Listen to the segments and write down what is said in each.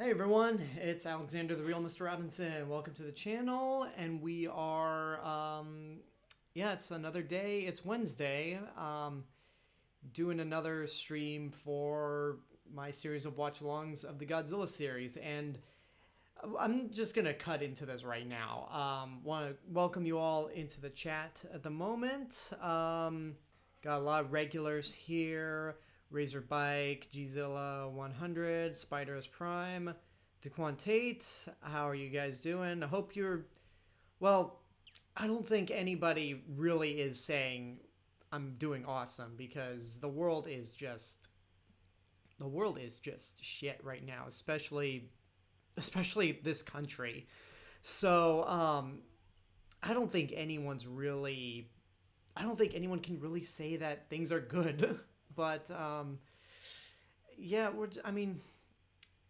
Hey everyone, it's Alexander the Real Mr. Robinson. Welcome to the channel, and we are, it's another day. It's Wednesday. Doing another stream for my series of watch-alongs of the Godzilla series, and I'm just gonna cut into this right now. Want to welcome you all into the chat at the moment. Got a lot of regulars here. Razorbike, Gzilla 100, Spider's Prime, Daquan Tate. How are you guys doing? I hope you're... Well, I don't think anybody really is saying I'm doing awesome, because the world is just shit right now, especially this country. So, I don't think anyone can really say that things are good. But,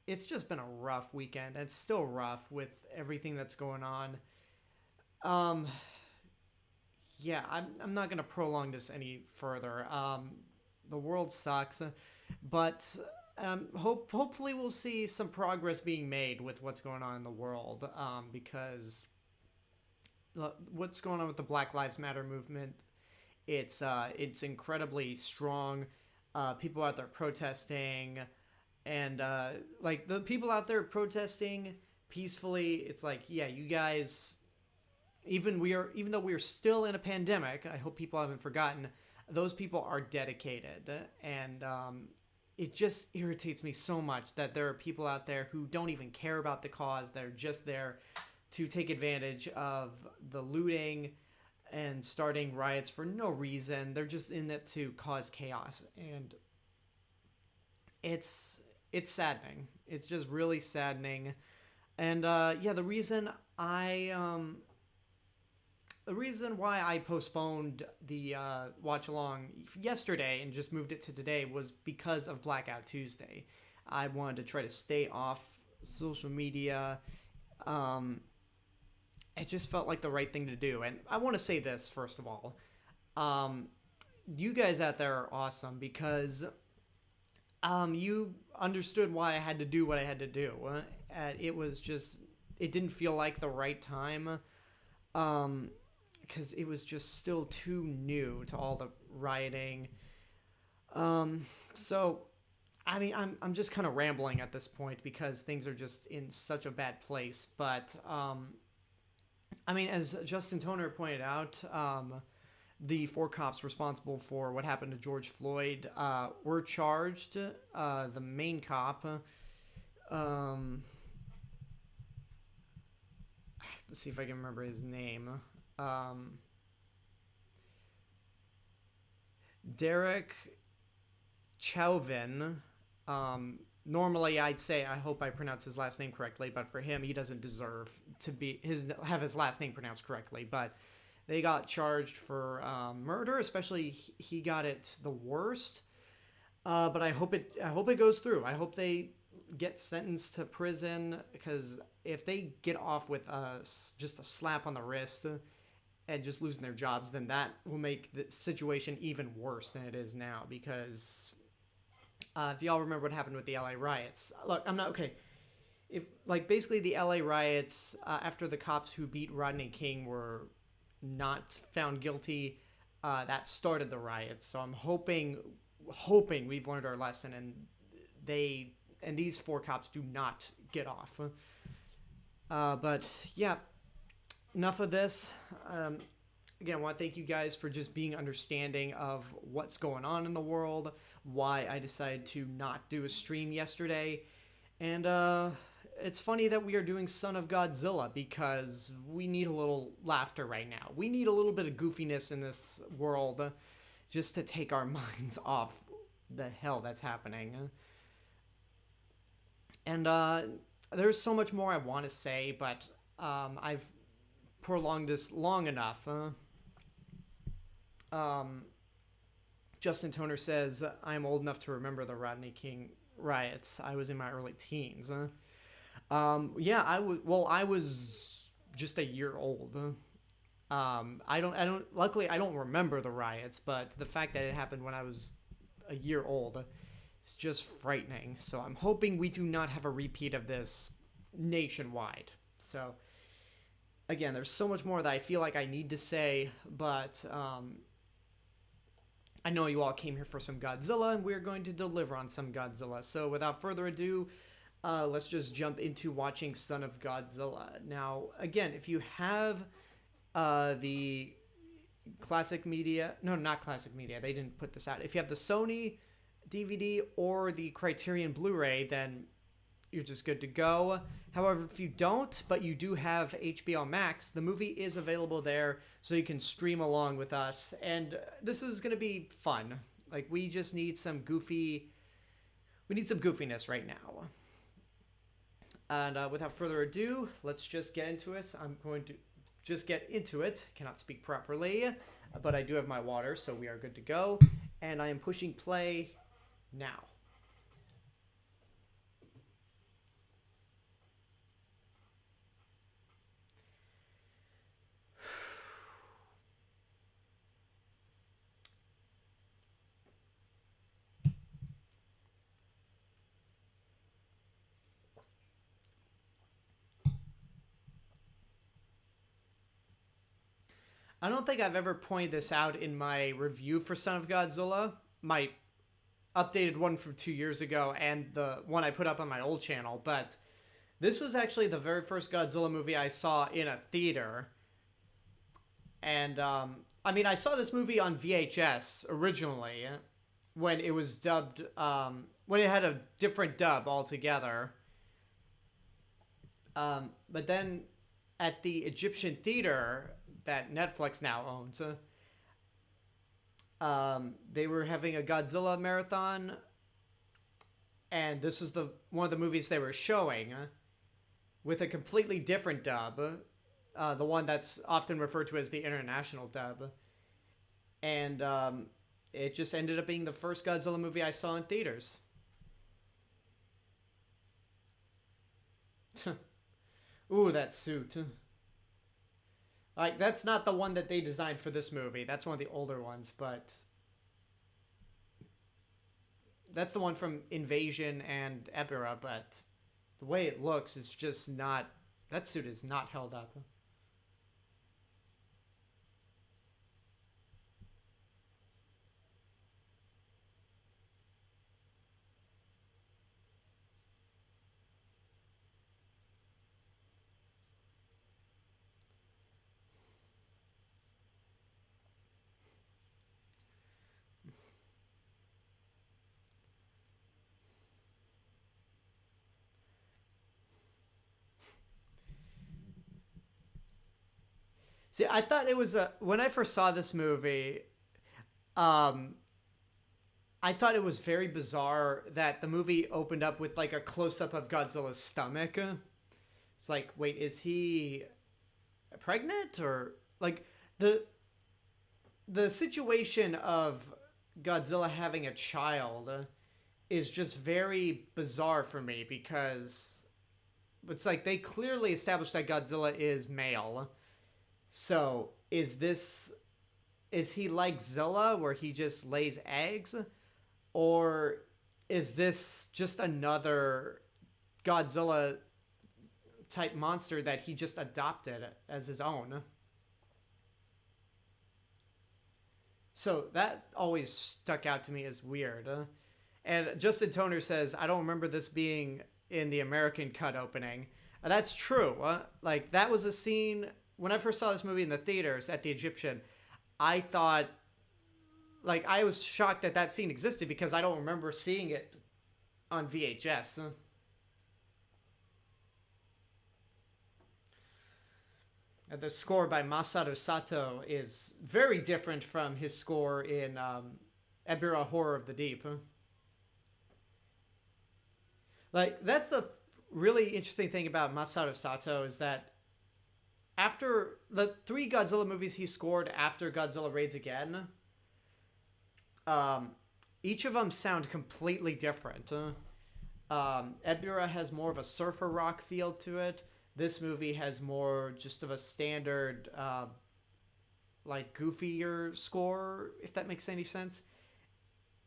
it's just been a rough weekend. It's still rough with everything that's going on. I'm not going to prolong this any further. The world sucks, but hopefully we'll see some progress being made with what's going on in the world, because what's going on with the Black Lives Matter movement, it's incredibly strong. People out there protesting, and like the people out there protesting peacefully, it's like, yeah, you guys, even though we are still in a pandemic, I hope people haven't forgotten, those people are dedicated, and it just irritates me so much that there are people out there who don't even care about the cause. They're just there to take advantage of the looting and starting riots for no reason. They're just in it to cause chaos, and it's saddening. It's just really saddening. And the reason why I postponed the watch along yesterday and just moved it to today was because of Blackout Tuesday. I wanted to try to stay off social media. It just felt like the right thing to do. And I want to say this, first of all. You guys out there are awesome, because you understood why I had to do what I had to do. It didn't feel like the right time, because it was just still too new to all the rioting. So, I mean, I'm just kind of rambling at this point because things are just in such a bad place. But, as Justin Toner pointed out, the 4 cops responsible for what happened to George Floyd were charged. The main cop, let's see if I can remember his name. Derek Chauvin. Normally, I'd say I hope I pronounce his last name correctly, but for him, he doesn't deserve to have his last name pronounced correctly. But they got charged for murder, especially he got it the worst. But I hope it goes through. I hope they get sentenced to prison, because if they get off with just a slap on the wrist and just losing their jobs, then that will make the situation even worse than it is now. Because if y'all remember what happened with the LA riots, look, basically the LA riots, after the cops who beat Rodney King were not found guilty, that started the riots. So I'm hoping we've learned our lesson, and these 4 cops do not get off. But yeah, enough of this. Again, I want to thank you guys for just being understanding of what's going on in the world, why I decided to not do a stream yesterday. And it's funny that we are doing Son of Godzilla, because we need a little laughter right now. We need a little bit of goofiness in this world, just to take our minds off the hell that's happening. And there's so much more I want to say, but I've prolonged this long enough. Justin Toner says, I'm old enough to remember the Rodney King riots. I was in my early teens. I was just a year old. Luckily I don't remember the riots, but the fact that it happened when I was a year old is just frightening. So I'm hoping we do not have a repeat of this nationwide. So again, there's so much more that I feel like I need to say, but I know you all came here for some Godzilla, and we're going to deliver on some Godzilla. So without further ado, let's just jump into watching Son of Godzilla. Now, again, if you have the classic media, no, not classic media, they didn't put this out. If you have the Sony DVD or the Criterion Blu-ray, then you're just good to go. However, if you don't, but you do have HBO Max, the movie is available there, so you can stream along with us. And this is going to be fun. Like, we just need some goofiness right now. And without further ado, let's just get into it. I'm going to just get into it. Cannot speak properly, but I do have my water, so we are good to go. And I am pushing play now. I don't think I've ever pointed this out in my review for Son of Godzilla, my updated one from 2 years ago and the one I put up on my old channel, but this was actually the very first Godzilla movie I saw in a theater. And, I mean, I saw this movie on VHS originally when it was dubbed, when it had a different dub altogether. But then at the Egyptian theater that Netflix now owns, they were having a Godzilla marathon, and this was one of the movies they were showing with a completely different dub, the one that's often referred to as the international dub. And it just ended up being the first Godzilla movie I saw in theaters. Ooh, that suit. Like, that's not the one that they designed for this movie. That's one of the older ones, but that's the one from Invasion and Ebirah, but the way it looks is just not... That suit is not held up. See, I thought it was when I first saw this movie, I thought it was very bizarre that the movie opened up with like a close-up of Godzilla's stomach. It's like, wait, is he pregnant? Or like the situation of Godzilla having a child is just very bizarre for me, because it's like they clearly established that Godzilla is male. So, is he like Zilla, where he just lays eggs? Or is this just another Godzilla type monster that he just adopted as his own? So, that always stuck out to me as weird. And Justin Toner says, I don't remember this being in the American cut opening. That's true. Like, that was a scene... When I first saw this movie in the theaters at the Egyptian, I thought, like, I was shocked that that scene existed, because I don't remember seeing it on VHS. And the score by Masaru Sato is very different from his score in Ebirah Horror of the Deep. Like, that's the really interesting thing about Masaru Sato, is that after the 3 Godzilla movies he scored after Godzilla Raids Again, each of them sound completely different. Ebirah has more of a surfer rock feel to it. This movie has more just of a standard, like, goofier score, if that makes any sense.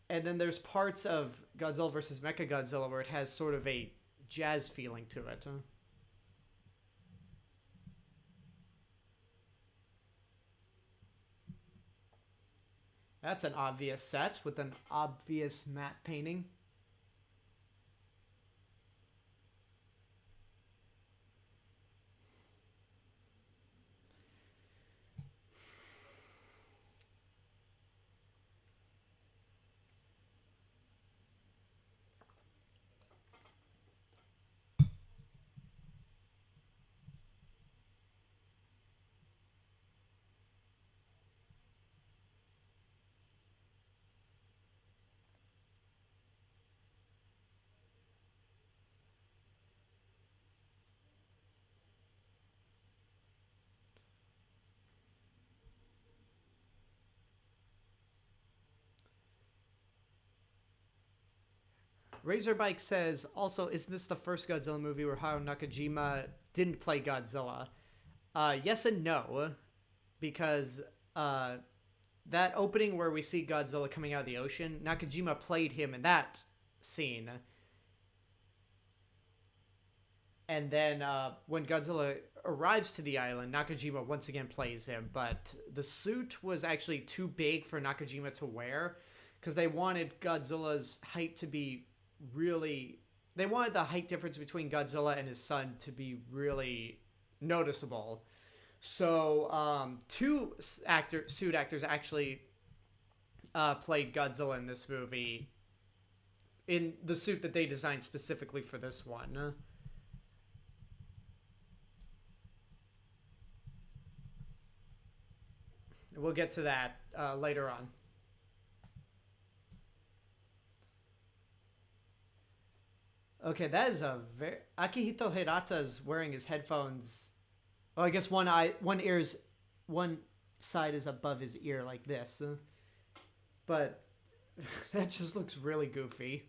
And then there's parts of Godzilla versus Mechagodzilla where it has sort of a jazz feeling to it. That's an obvious set with an obvious matte painting. Razorbike says, also, isn't this the first Godzilla movie where Hayao Nakajima didn't play Godzilla? Yes and no, because that opening where we see Godzilla coming out of the ocean, Nakajima played him in that scene. And then when Godzilla arrives to the island, Nakajima once again plays him, but the suit was actually too big for Nakajima to wear because they wanted Godzilla's height to be really... They wanted the height difference between Godzilla and his son to be really noticeable. So two suit actors actually played Godzilla in this movie in the suit that they designed specifically for this one. We'll get to that later on. Okay, that is a very... Akihito Hirata is wearing his headphones. Oh, I guess one side is above his ear like this. But that just looks really goofy.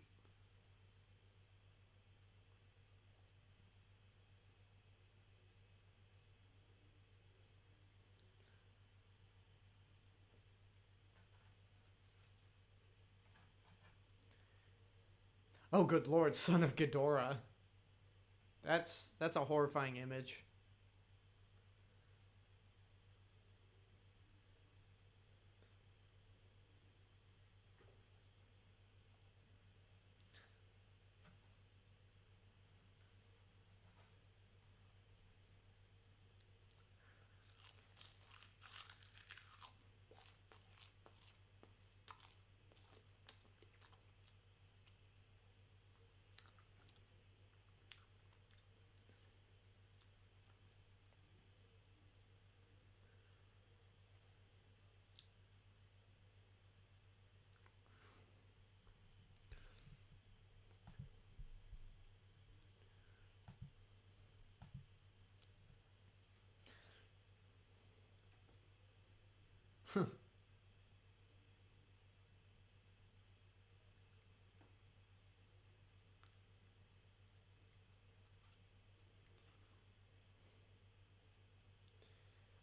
Oh, good lord, son of Ghidorah. That's a horrifying image.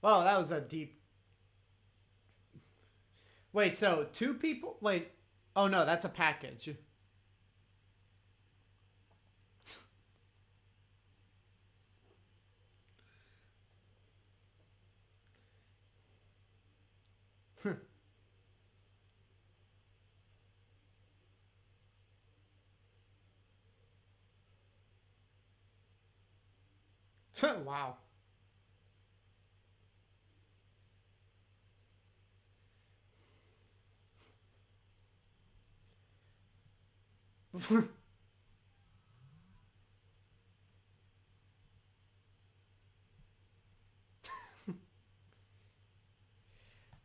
Oh, that was a deep... Wait, so two people? Wait. Oh, no, that's a package. Wow.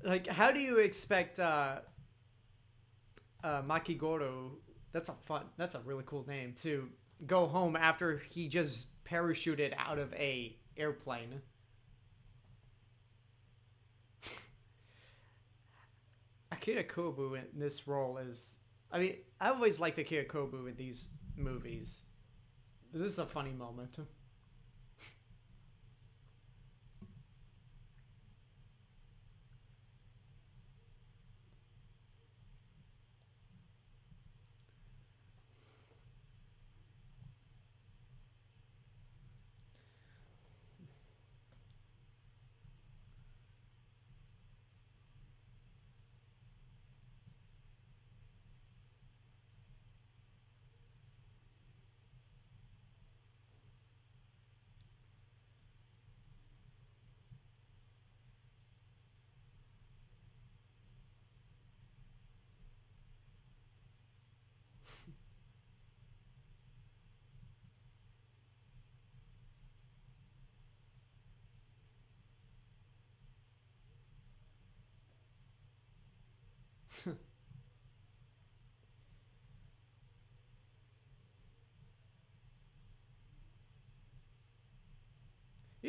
Like, how do you expect Makigoro, that's a really cool name, to go home after he just parachuted out of a airplane? Akira Kubo in this role is... I mean, I always liked Akira Kubo in these movies. This is a funny moment.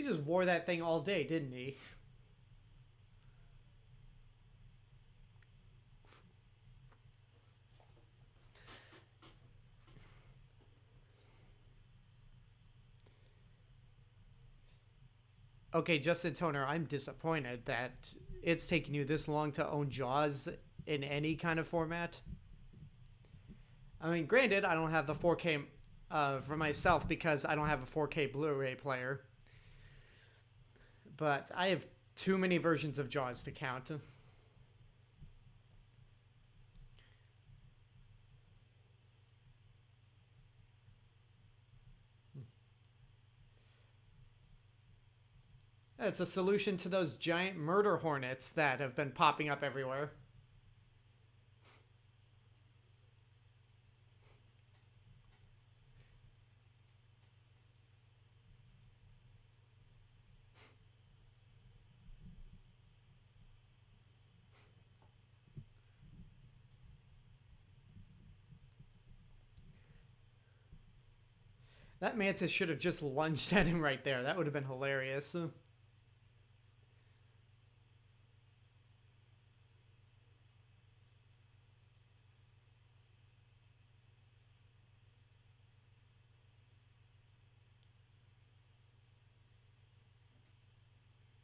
He just wore that thing all day, didn't he? Okay, Justin Toner, I'm disappointed that it's taken you this long to own Jaws in any kind of format. I mean, granted, I don't have the 4K for myself because I don't have a 4K Blu-ray player. But I have too many versions of Jaws to count. It's a solution to those giant murder hornets that have been popping up everywhere. That mantis should have just lunged at him right there. That would have been hilarious.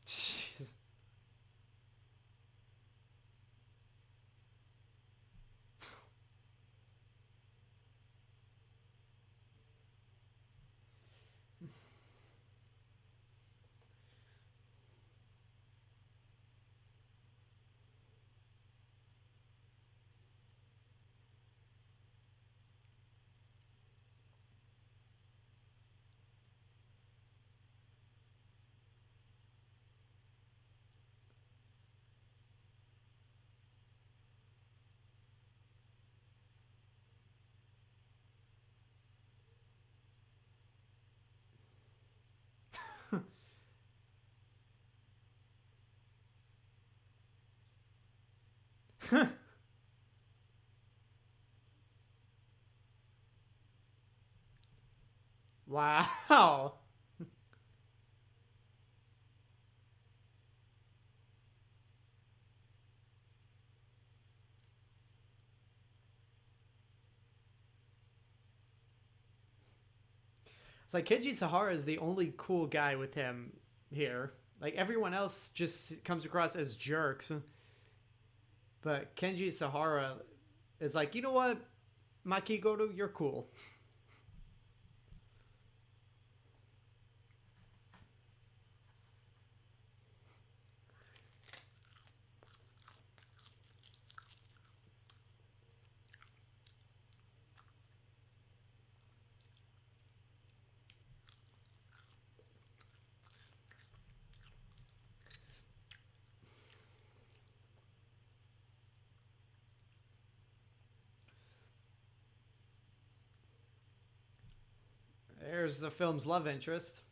Jeez. Wow. It's like Kenji Sahara is the only cool guy with him here. Like everyone else just comes across as jerks. But Kenji Sahara is like, you know what, Makigoto, you're cool. There's the film's love interest.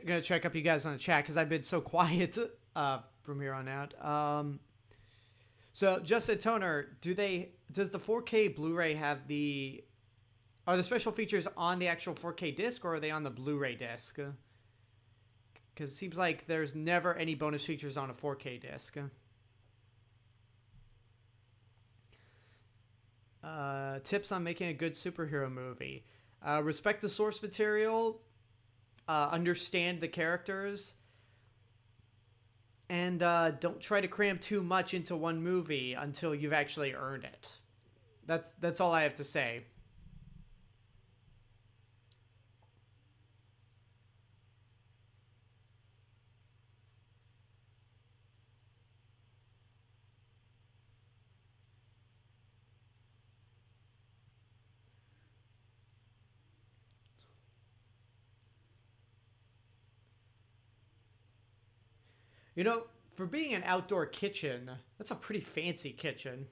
Gonna check up you guys on the chat because I've been so quiet from here on out. So Justin Toner, does the 4K Blu-ray have are the special features on the actual 4K disc or are they on the Blu-ray disc? Because it seems like there's never any bonus features on a 4K disc. Tips on making a good superhero movie. Respect the source material. Understand the characters. And don't try to cram too much into one movie until you've actually earned it. That's all I have to say. You know, for being an outdoor kitchen, that's a pretty fancy kitchen.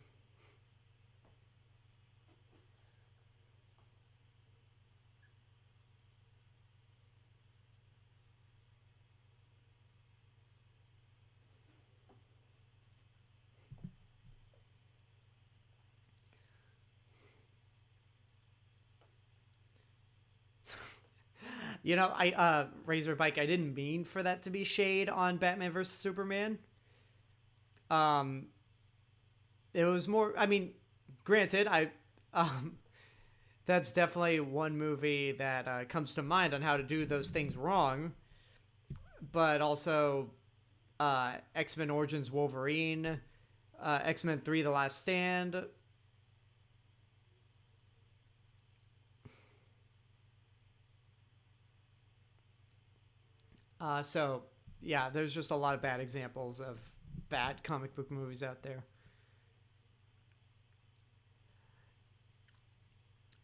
You know, Razorbike, I didn't mean for that to be shade on Batman versus Superman. Um, it was more. I mean, granted, um, that's definitely one movie that comes to mind on how to do those things wrong. But also, X Men Origins Wolverine, X Men 3: The Last Stand. So yeah, there's just a lot of bad examples of bad comic book movies out there.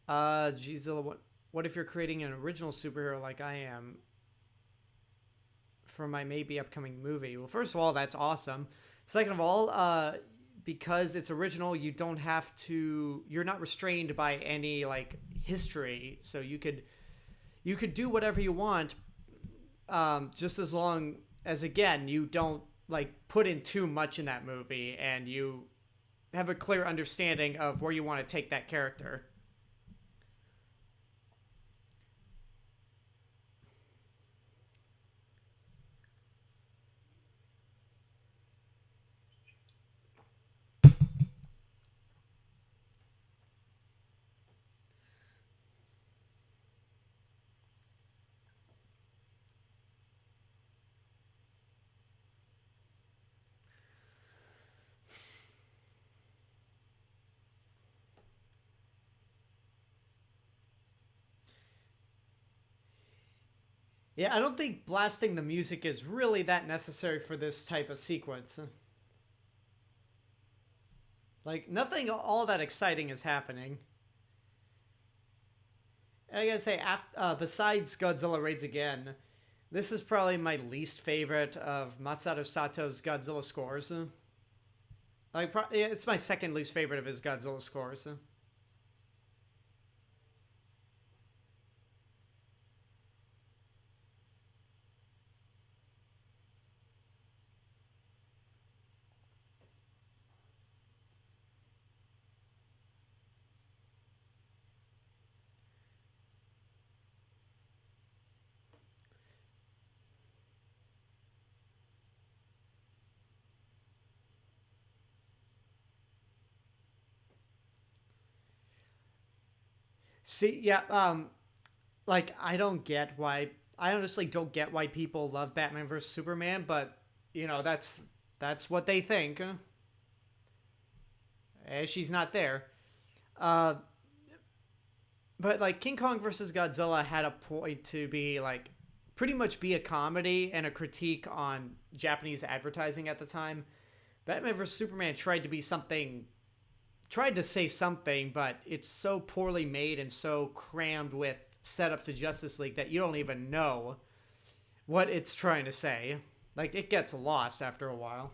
Gzilla, what if you're creating an original superhero like I am for my maybe upcoming movie? Well, first of all, that's awesome. Second of all, because it's original, you don't have to. You're not restrained by any like history, so you could do whatever you want, just as long as again you don't like put in too much in that movie and you have a clear understanding of where you want to take that character. Yeah, I don't think blasting the music is really that necessary for this type of sequence. Like nothing all that exciting is happening. And I gotta say, besides Godzilla Raids Again, this is probably my least favorite of Masato Sato's Godzilla scores. Yeah, it's my second least favorite of his Godzilla scores. See, yeah, like I honestly don't get why people love Batman vs Superman, but that's what they think. She's not there. Uh, but like King Kong versus Godzilla had a point to be like pretty much be a comedy and a critique on Japanese advertising at the time. Batman vs Superman tried to say something, but it's so poorly made and so crammed with setup to Justice League that you don't even know what it's trying to say. Like it gets lost after a while.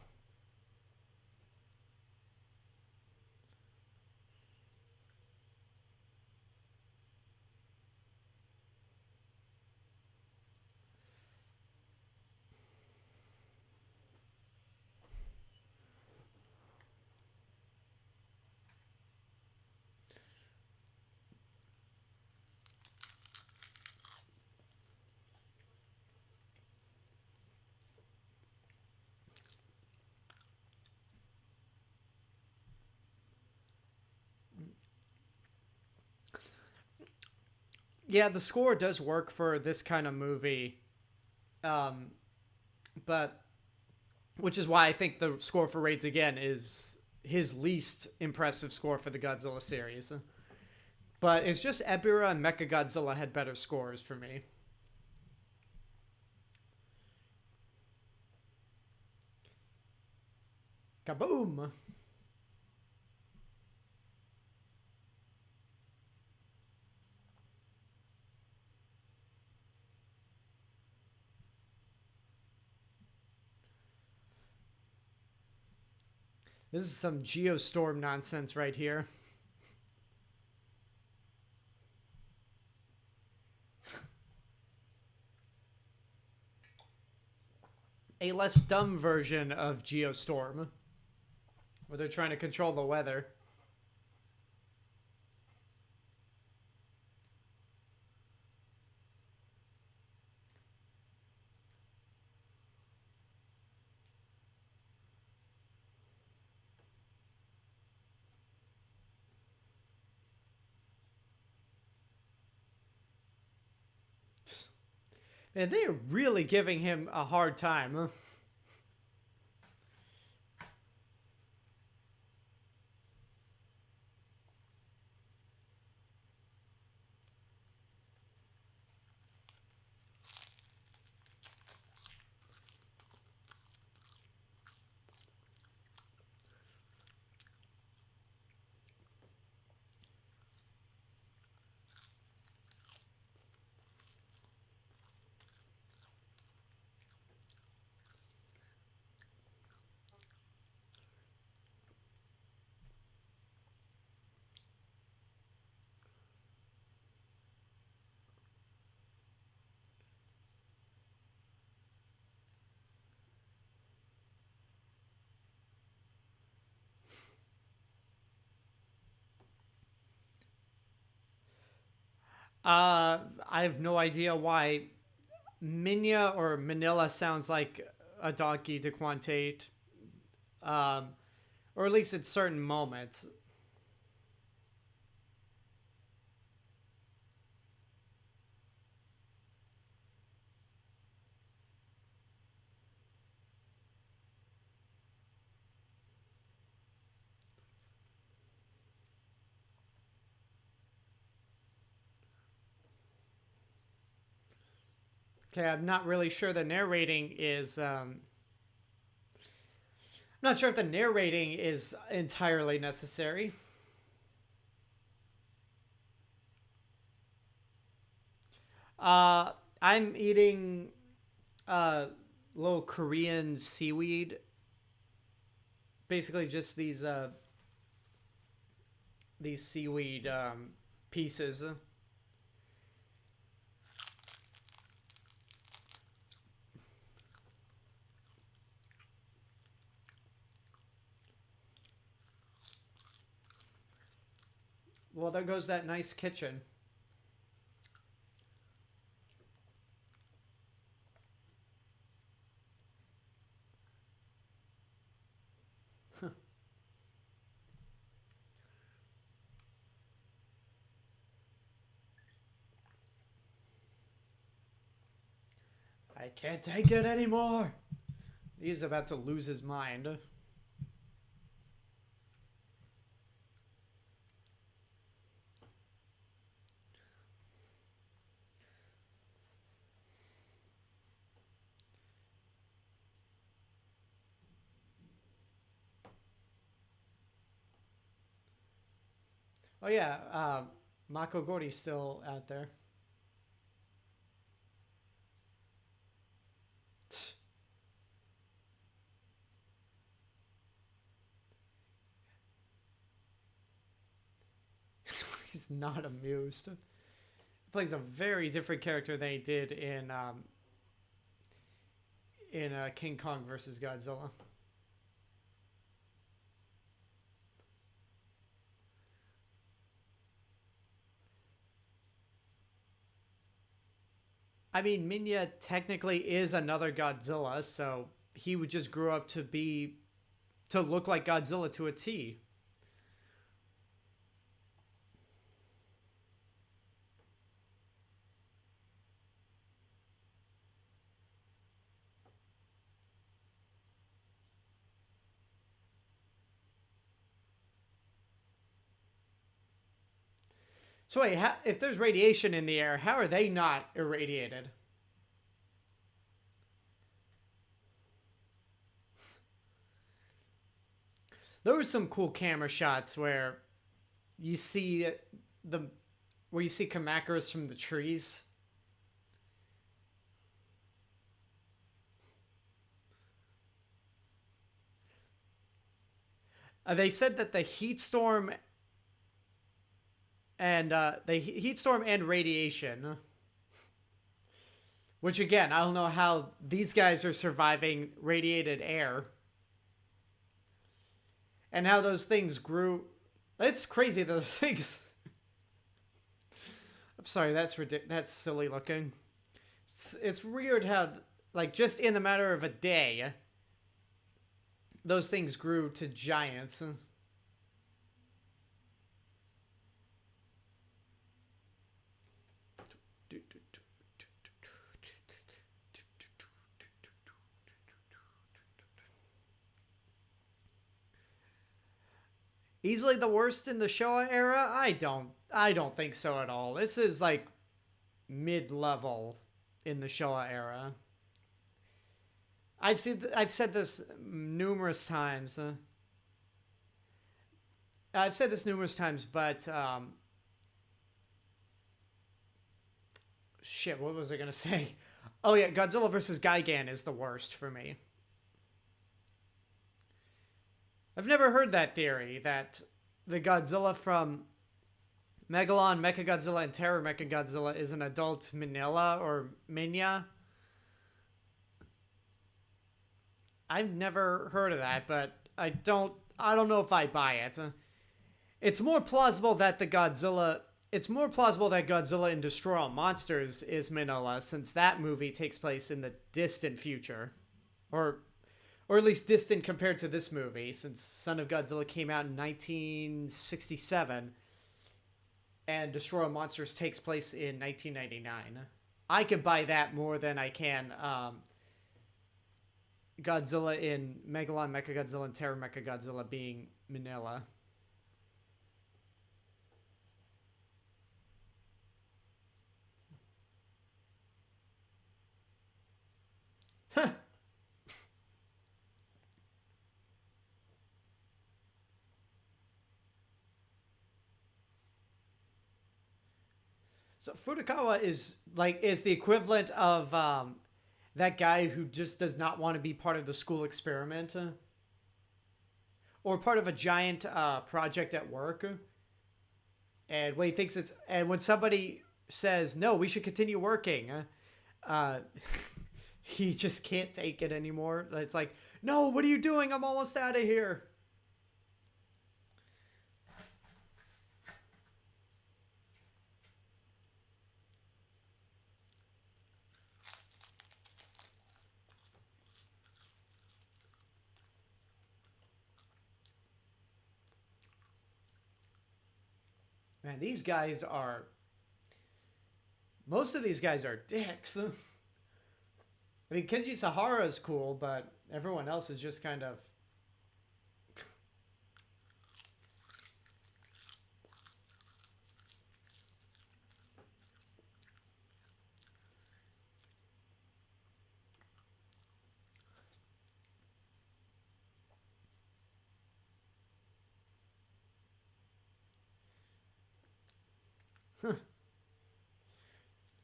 Yeah, the score does work for this kind of movie, um, but which is why I think the score for Raids Again is his least impressive score for the Godzilla series. But it's just Ebira and Mechagodzilla had better scores for me. Kaboom! This is some Geostorm nonsense right here. A less dumb version of Geostorm, where they're trying to control the weather. Man, they are really giving him a hard time. I have no idea why Minya or Minilla sounds like a donkey to Quantate. Or at least at certain moments. Okay, I'm not really sure the narrating is not sure if the narrating is entirely necessary. I'm eating little Korean seaweed. Basically just these seaweed pieces. Well, there goes that nice kitchen. I can't take it anymore. He's about to lose his mind. Oh yeah, Mako Gori's still out there. He's not amused. He plays a very different character than he did in King Kong versus Godzilla. I mean, Minya technically is another Godzilla, so he would just grow up to look like Godzilla to a T. So wait, if there's radiation in the air, how are they not irradiated? There were some cool camera shots where you see Kamakuras from the trees. They said that the heat storm and radiation, which again, I don't know how these guys are surviving radiated air, and how those things grew. It's crazy, those things. I'm sorry, that's ridiculous. That's silly looking. It's weird how, like, just in the matter of a day, those things grew to giants. Easily the worst in the Showa era? I don't think so at all. This is like mid-level in the Showa era. I've said this numerous times. But shit, what was I gonna say? Oh yeah, Godzilla vs. Gigan is the worst for me. I've never heard that theory, that the Godzilla from Megalon, Mechagodzilla, and Terror Mechagodzilla is an adult Minilla or Minya. I've never heard of that, but I don't know if I buy it. It's more plausible that Godzilla in Destroy All Monsters is Minilla, since that movie takes place in the distant future. Or at least distant compared to this movie, since Son of Godzilla came out in 1967, and Destroy All Monsters takes place in 1999. I could buy that more than I can Godzilla in Megalon, Mechagodzilla, and Terror Mechagodzilla being Minilla. So Furukawa is the equivalent of that guy who just does not want to be part of the school experiment, or part of a giant project at work. And when somebody says no, we should continue working, he just can't take it anymore. It's like, no, what are you doing? I'm almost out of here. Man, most of these guys are dicks. I mean, Kenji Sahara is cool, but everyone else is just kind of...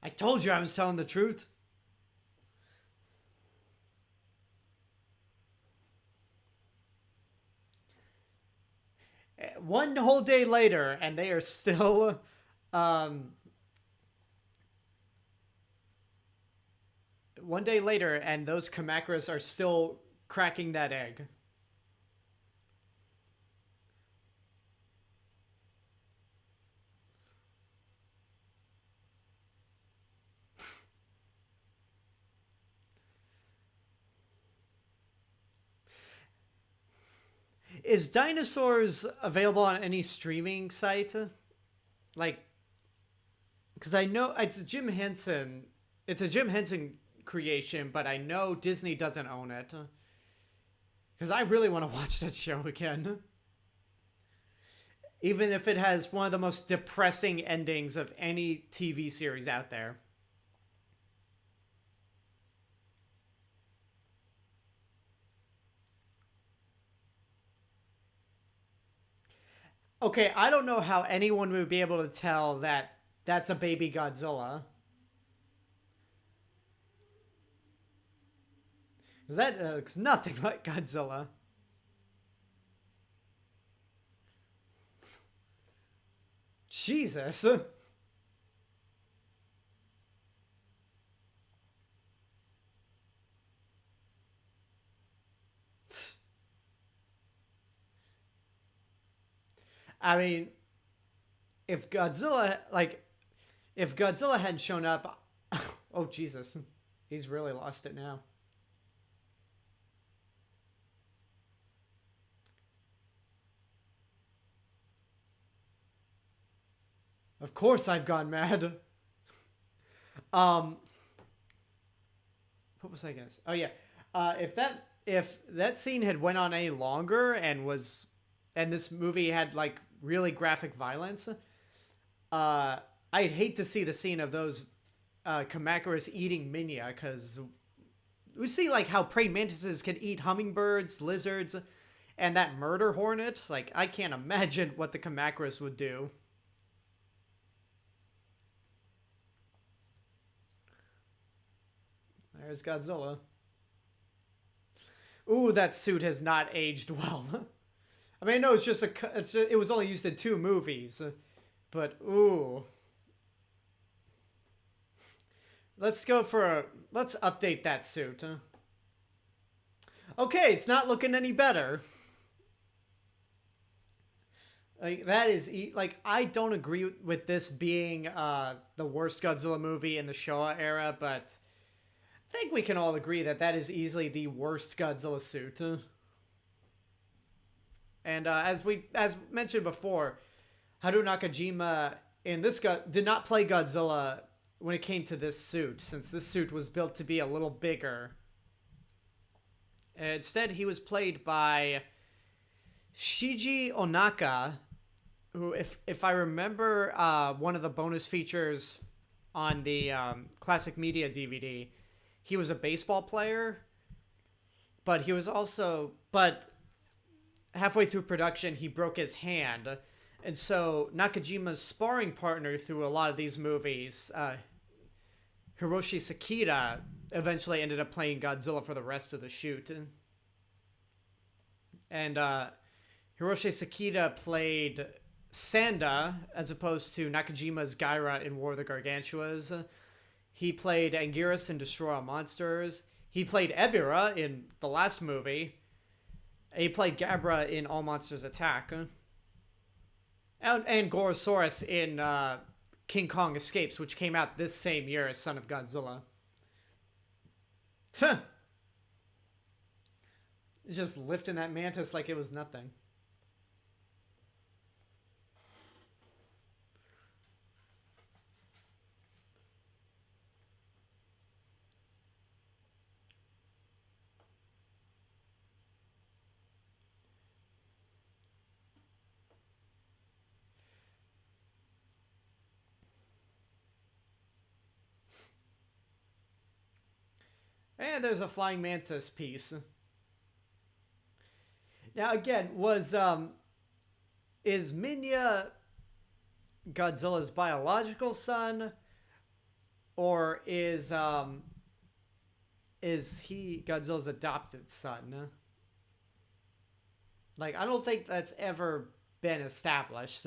I told you I was telling the truth. One whole day later, and they are still... one day later, and those Kamakuras are still cracking that egg. Is Dinosaurs available on any streaming site? Like, because I know it's Jim Henson. It's a Jim Henson creation, but I know Disney doesn't own it. Because I really want to watch that show again. Even if it has one of the most depressing endings of any TV series out there. Okay, I don't know how anyone would be able to tell that that's a baby Godzilla. Because that looks nothing like Godzilla. Jesus. I mean, if Godzilla, like, if Godzilla hadn't shown up, oh Jesus, he's really lost it now. Of course I've gone mad. What was I gonna say? Oh yeah, if that scene had went on any longer and this movie had like really graphic violence, I'd hate to see the scene of those Kamacuras eating Minilla, because we see like how praying mantises can eat hummingbirds, lizards, and that murder hornet. Like, I can't imagine what the Kamacuras would do. There's Godzilla. Ooh, that suit has not aged well. I mean, no, it was only used in 2 movies, but ooh. Let's update that suit. Okay, it's not looking any better. Like, that is, like, I don't agree with this being the worst Godzilla movie in the Showa era, but I think we can all agree that that is easily the worst Godzilla suit. And as mentioned before, Haruo Nakajima in this did not play Godzilla when it came to this suit, since this suit was built to be a little bigger. Instead, he was played by Shiji Onaka, who, if I remember one of the bonus features on the Classic Media DVD, he was a baseball player, but halfway through production, he broke his hand. And so Nakajima's sparring partner through a lot of these movies, Hiroshi Sekita, eventually ended up playing Godzilla for the rest of the shoot. And Hiroshi Sekita played Sanda as opposed to Nakajima's Gaira in War of the Gargantuas. He played Anguirus in Destroy All Monsters. He played Ebirah in the last movie. He played Gabra in All Monsters Attack. And Gorosaurus in King Kong Escapes, which came out this same year as Son of Godzilla. Just lifting that mantis like it was nothing. And there's a flying mantis piece. Now again, is Minya Godzilla's biological son, or is he Godzilla's adopted son? Like, I don't think that's ever been established.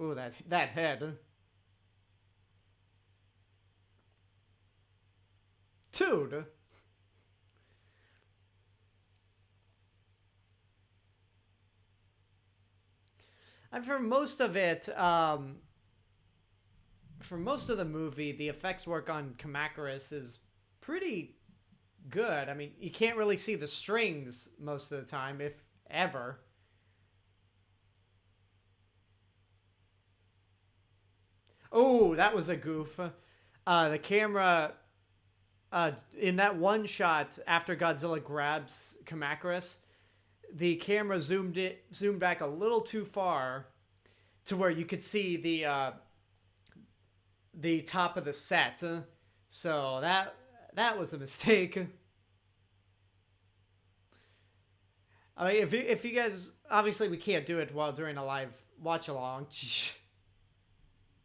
Ooh, that head. Dude. And for most of it, for most of the movie, the effects work on Kamacuras is pretty good. I mean, you can't really see the strings most of the time, if ever. Oh, that was a goof. The camera... in that one shot after Godzilla grabs Kamacuras, the camera zoomed back a little too far to where you could see the top of the set. So that was a mistake. I mean, if you guys, obviously we can't do it while during a live watch along.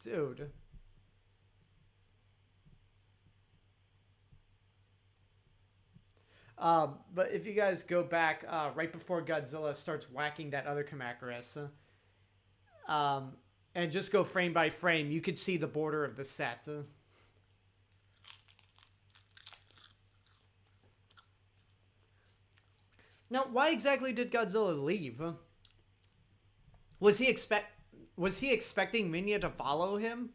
Dude. But if you guys go back right before Godzilla starts whacking that other Kamacuras, um, and just go frame by frame, you could see the border of the set. Now, why exactly did Godzilla leave? Was he expect was he expecting Minya to follow him?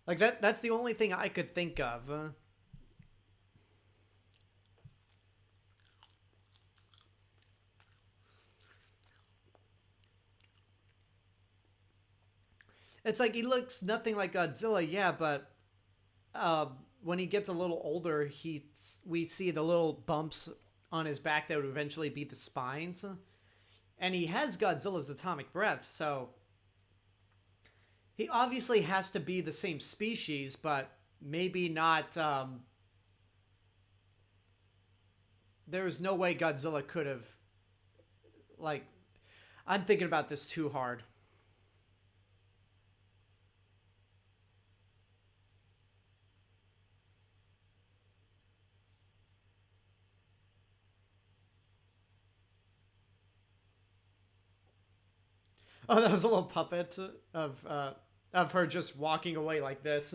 Like that's the only thing I could think of. It's like he looks nothing like Godzilla, yeah, but when he gets a little older, we see the little bumps on his back that would eventually be the spines, and he has Godzilla's atomic breath, so he obviously has to be the same species, but maybe not. There's no way Godzilla could have, like, I'm thinking about this too hard. Oh, that was a little puppet of her just walking away like this.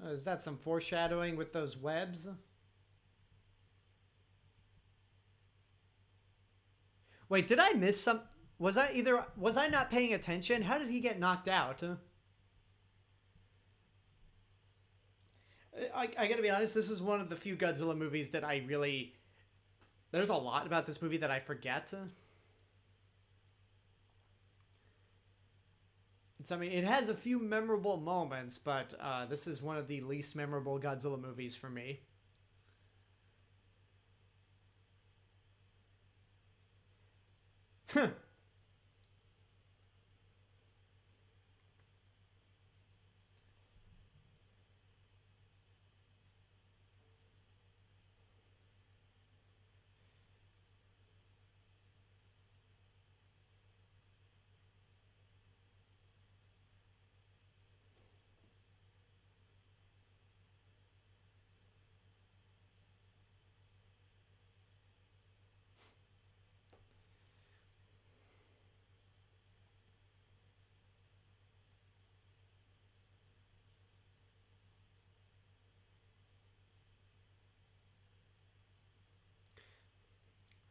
Is that some foreshadowing with those webs? Wait, did I miss some? Was I not paying attention? How did he get knocked out? I gotta be honest. This is one of the few Godzilla movies that I really. There's a lot about this movie that I forget. I mean, it has a few memorable moments, but this is one of the least memorable Godzilla movies for me.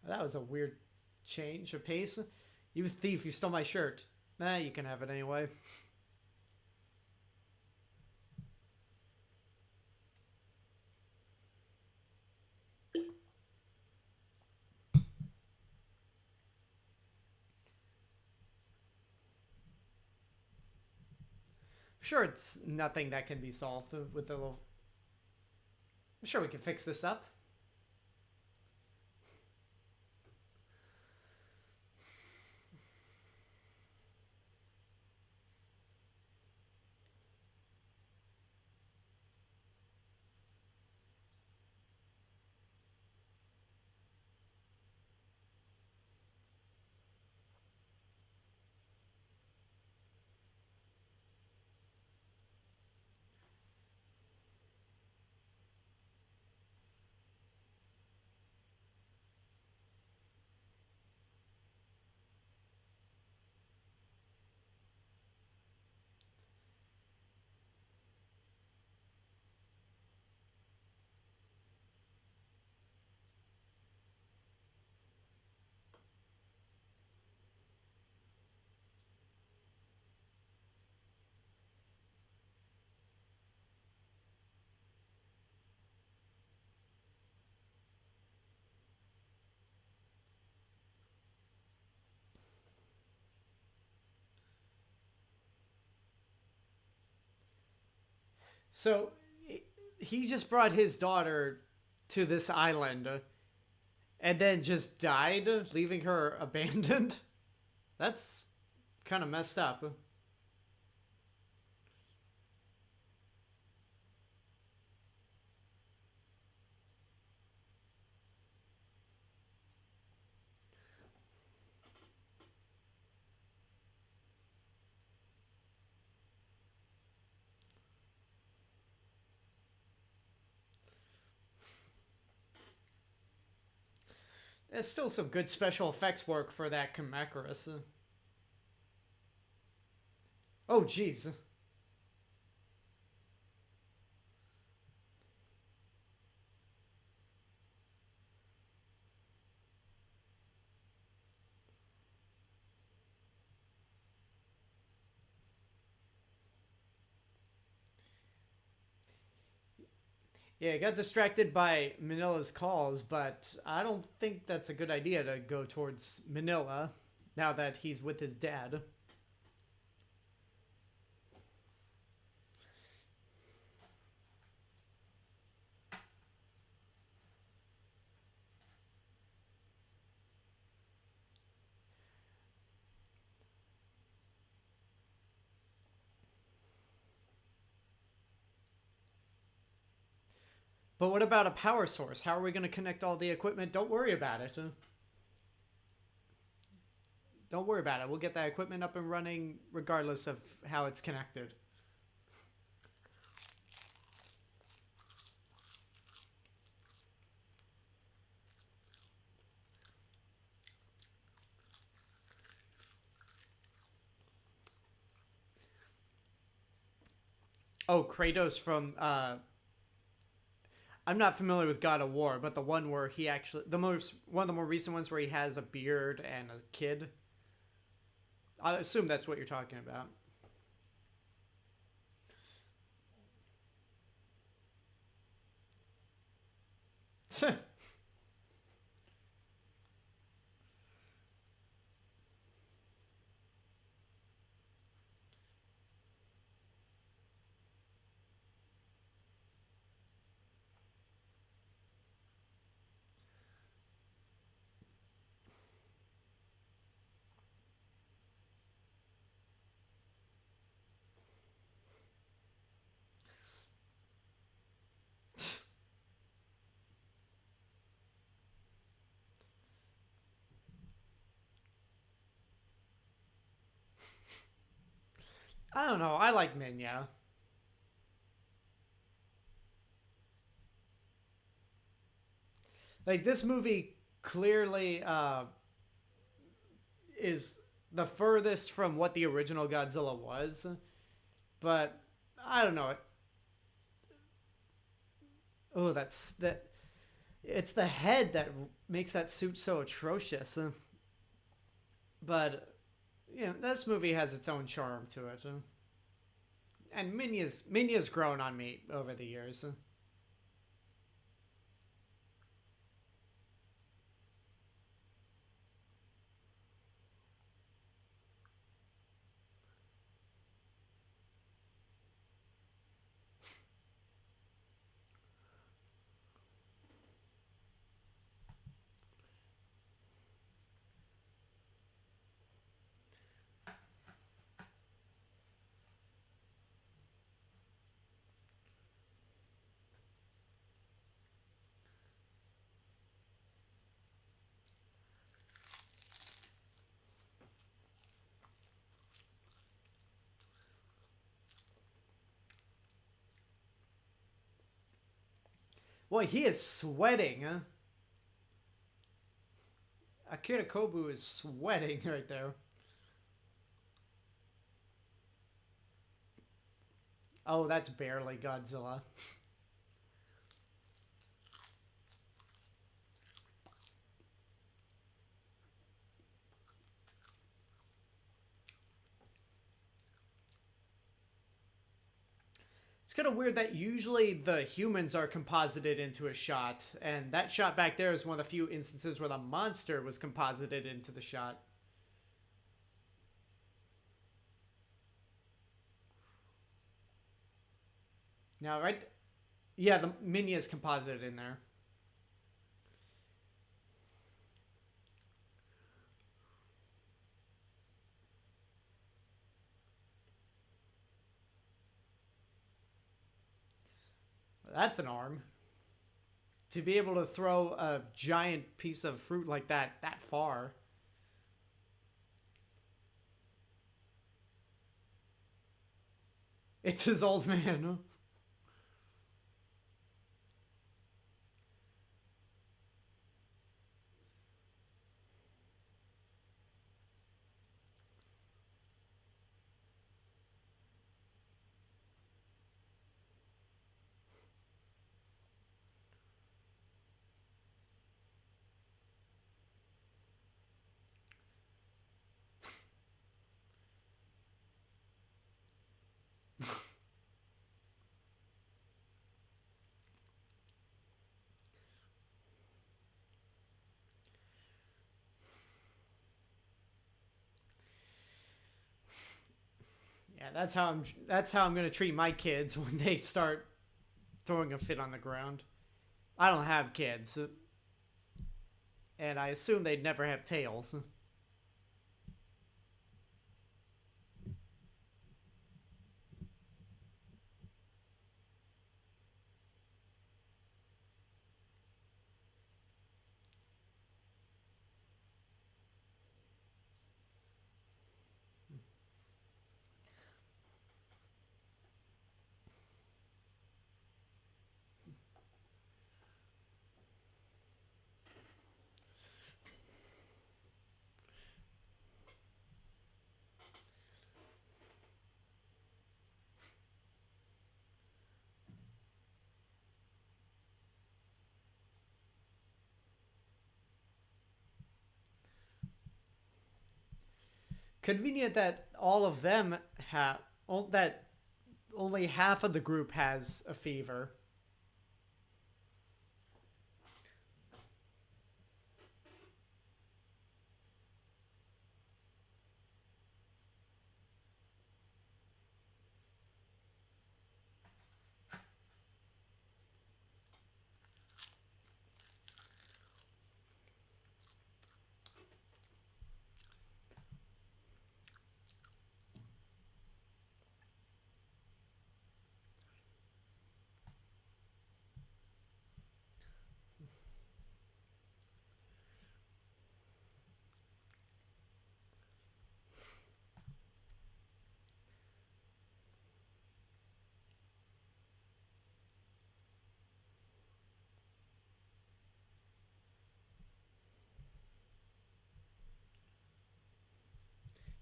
That was a weird change of pace. You thief, you stole my shirt. Nah, you can have it anyway. Sure, it's nothing that can be solved with a little. I'm sure we can fix this up. So he just brought his daughter to this island and then just died, leaving her abandoned. That's kind of messed up. There's still some good special effects work for that Kamacuras. Oh, jeez. Yeah, I got distracted by Manilla's calls, but I don't think that's a good idea to go towards Minilla now that he's with his dad. But what about a power source? How are we going to connect all the equipment? Don't worry about it. Don't worry about it. We'll get that equipment up and running regardless of how it's connected. Oh, Kratos from I'm not familiar with God of War, but the one where he actually one of the more recent ones where he has a beard and a kid. I assume that's what you're talking about. I don't know. I like Minya. Like this movie clearly is the furthest from what the original Godzilla was, but I don't know. Oh, that's that. It's the head that makes that suit so atrocious. But you know, this movie has its own charm to it, and Minya's grown on me over the years. Boy, he is sweating. Huh? Akira Kubo is sweating right there. Oh, that's barely Godzilla. It's kind of weird that usually the humans are composited into a shot, and that shot back there is one of the few instances where the monster was composited into the shot. Now, right, Yeah, the Minilla is composited in there. That's an arm. To be able to throw a giant piece of fruit like that far. It's his old man. Yeah, that's how I'm gonna treat my kids when they start throwing a fit on the ground. I don't have kids, and I assume they'd never have tails. Convenient that all of them have that only half of the group has a fever.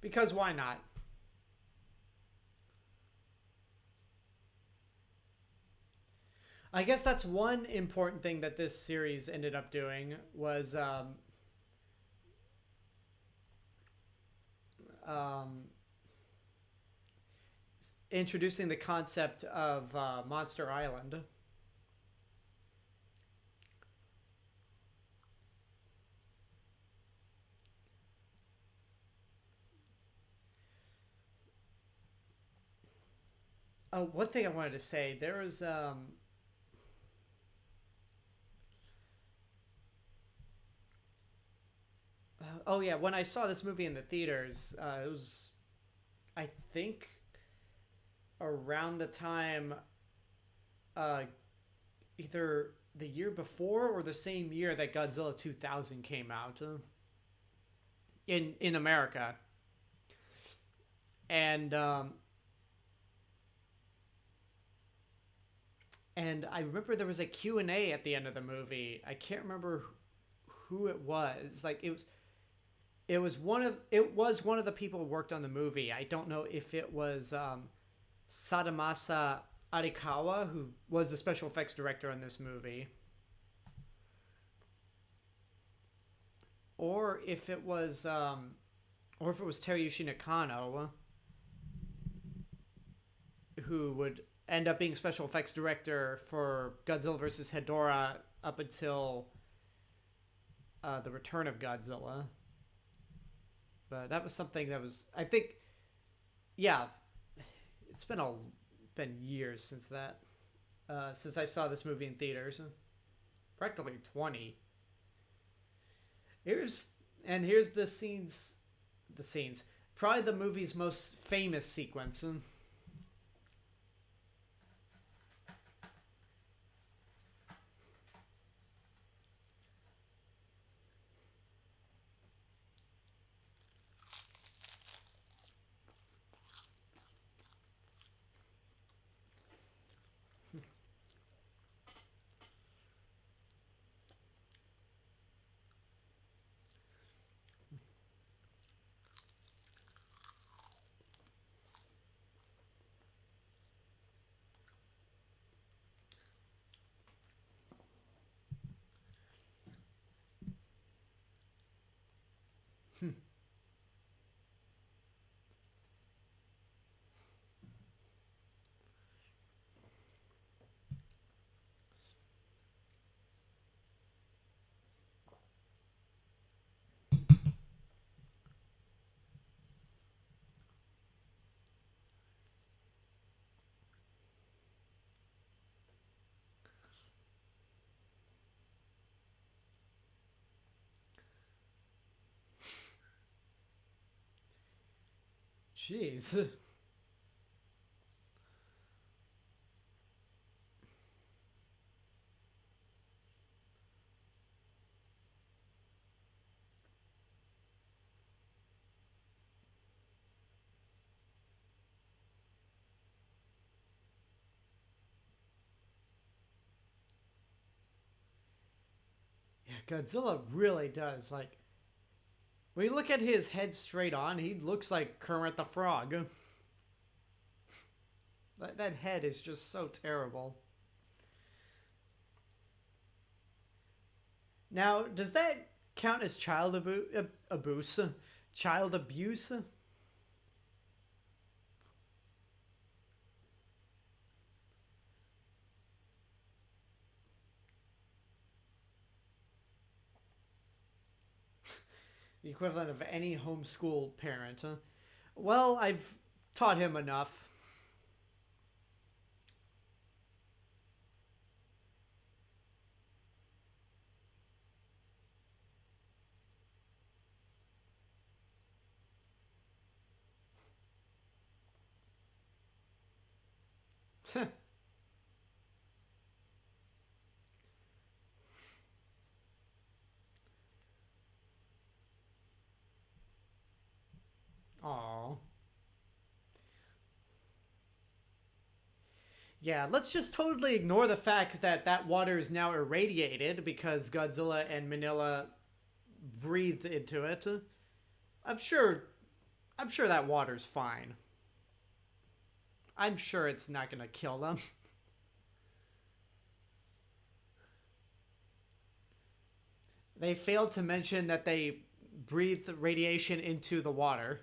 Because why not? I guess that's one important thing that this series ended up doing was um, introducing the concept of Monster Island. Oh, one thing I wanted to say there was oh yeah, when I saw this movie in the theaters, it was I think around the time uh, either the year before or the same year that Godzilla 2000 came out in America, and and I remember there was a Q and A at the end of the movie. I can't remember who it was. Like it was one of the people who worked on the movie. I don't know if it was Sadamasa Arikawa, who was the special effects director on this movie, or if it was Teruyushi Nakano, who would end up being special effects director for Godzilla vs. Hedorah up until the return of Godzilla. But that was something that was, I think, yeah, it's been years since that. since I saw this movie in theaters. Practically 20. Here's the scenes. The scenes. Probably the movie's most famous sequence. Jeez. Yeah, Godzilla really does. Like, when you look at his head straight on, he looks like Kermit the Frog. That head is just so terrible. Now, does that count as abuse? Child abuse? The equivalent of any homeschool parent. Huh? Well, I've taught him enough. Aww. Yeah, let's just totally ignore the fact that that water is now irradiated because Godzilla and Minilla breathed into it. I'm sure I'm sure that water's fine. I'm sure it's not gonna kill them. They failed to mention that they breathed radiation into the water.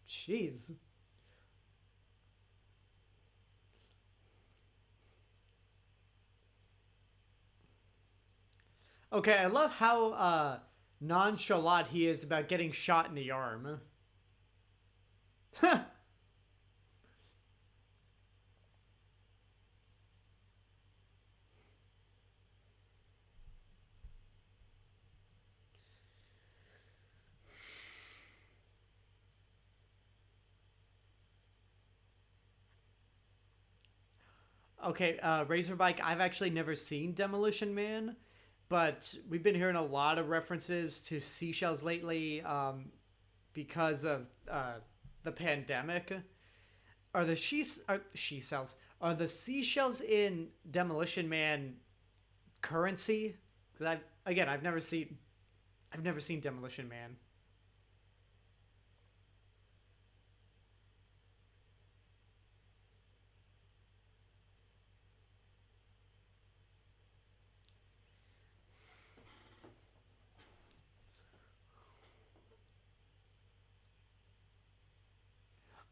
Jeez. Okay, I love how nonchalant he is about getting shot in the arm. Okay, Razorback, I've actually never seen Demolition Man, but we've been hearing a lot of references to seashells lately because of the pandemic. She cells? Are the seashells in Demolition Man currency? Because I've never seen Demolition Man.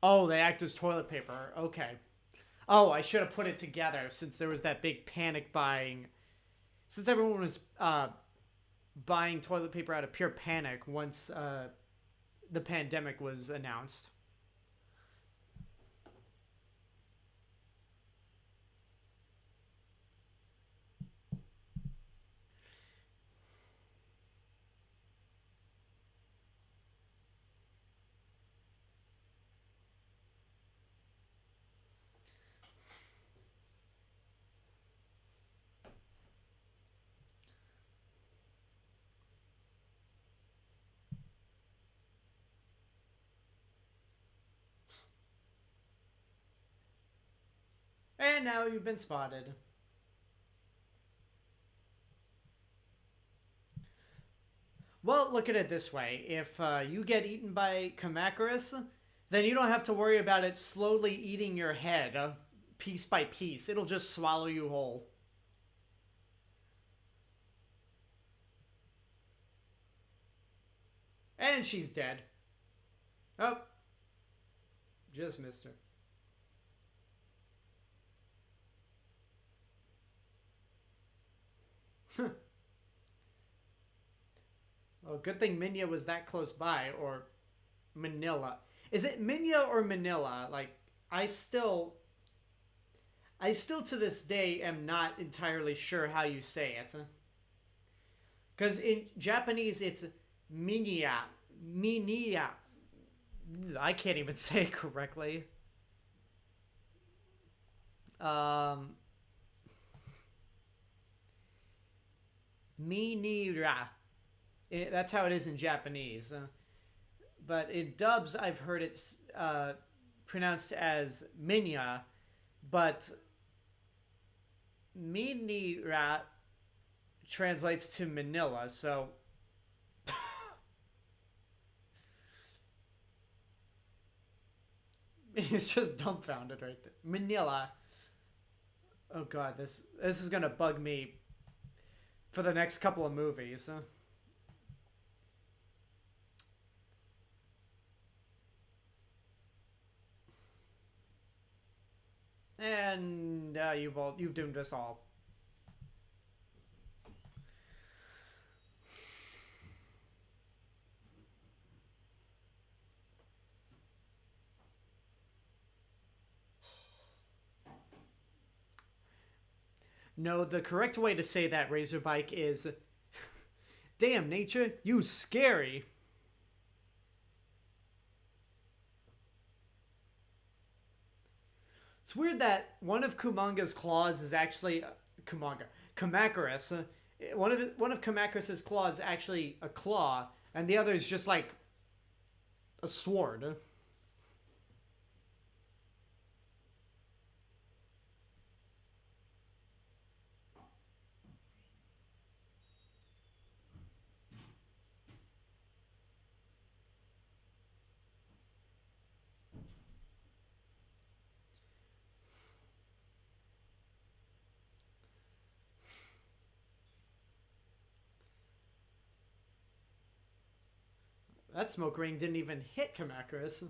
Oh, they act as toilet paper. Okay. Oh, I should have put it together since there was that big panic buying. Since everyone was buying toilet paper out of pure panic once the pandemic was announced. And now you've been spotted. Well, look at it this way. If you get eaten by Kamacuras, then you don't have to worry about it slowly eating your head piece by piece. It'll just swallow you whole. And she's dead. Oh. Just missed her. Oh, good thing Minilla was that close by, or Minilla. Is it Minilla or Minilla? Like, I still to this day am not entirely sure how you say it. Because in Japanese it's Minilla. Minilla. I can't even say it correctly. Minira. That's how it is in Japanese. But in dubs, I've heard it's pronounced as Minya, but Minira translates to Minilla, so... He's just dumbfounded right there. Minilla. Oh god, this is gonna bug me for the next couple of movies. And you've doomed us all. No, the correct way to say that, Razorbike, is damn, nature, you scary. It's weird that one of Kumanga's claws is actually Kamacuras. One of Kamacuras' claws is actually a claw, and the other is just like a sword. That smoke ring didn't even hit Kamacuras.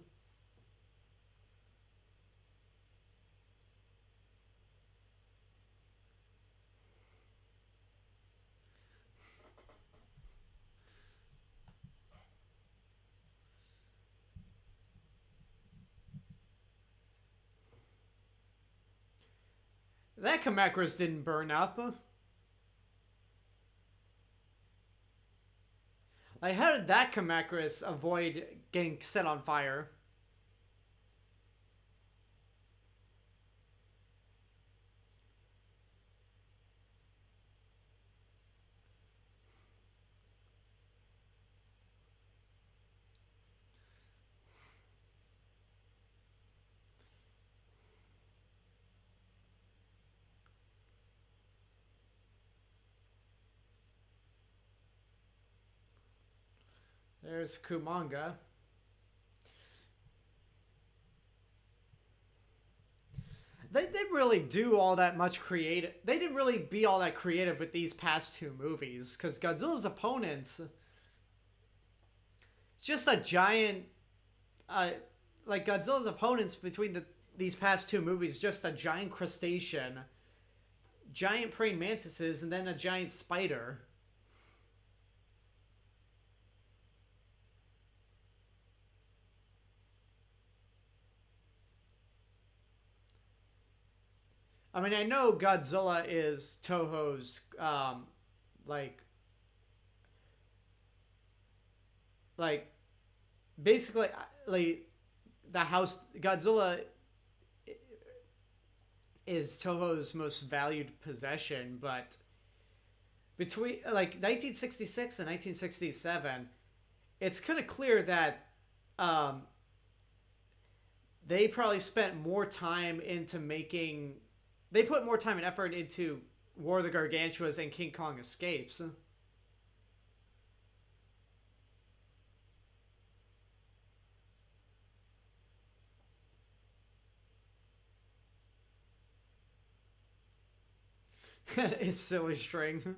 That Kamacuras didn't burn up. Like, how did that Kamacuras avoid getting set on fire? There's Kumanga. They didn't really do all that much creative. They didn't really be all that creative with these past two movies, because Godzilla's opponents, it's just a giant, like Godzilla's opponents between the these past two movies just a giant crustacean, giant praying mantises, and then a giant spider. I mean, I know Godzilla is Toho's, like, like, basically, like, the house, Godzilla is Toho's most valued possession, but between, like, 1966 and 1967, it's kind of clear that, they probably spent more time into making, they put more time and effort into War of the Gargantuas and King Kong Escapes. That is Silly String.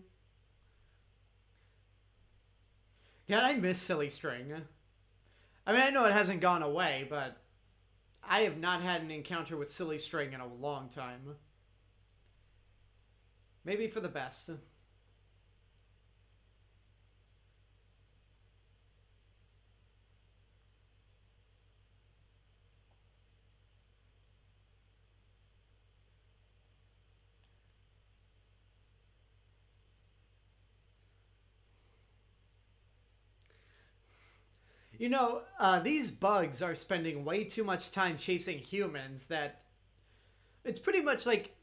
Yeah, I miss Silly String. I mean, I know it hasn't gone away, but I have not had an encounter with Silly String in a long time. Maybe for the best. You know, these bugs are spending way too much time chasing humans that it's pretty much like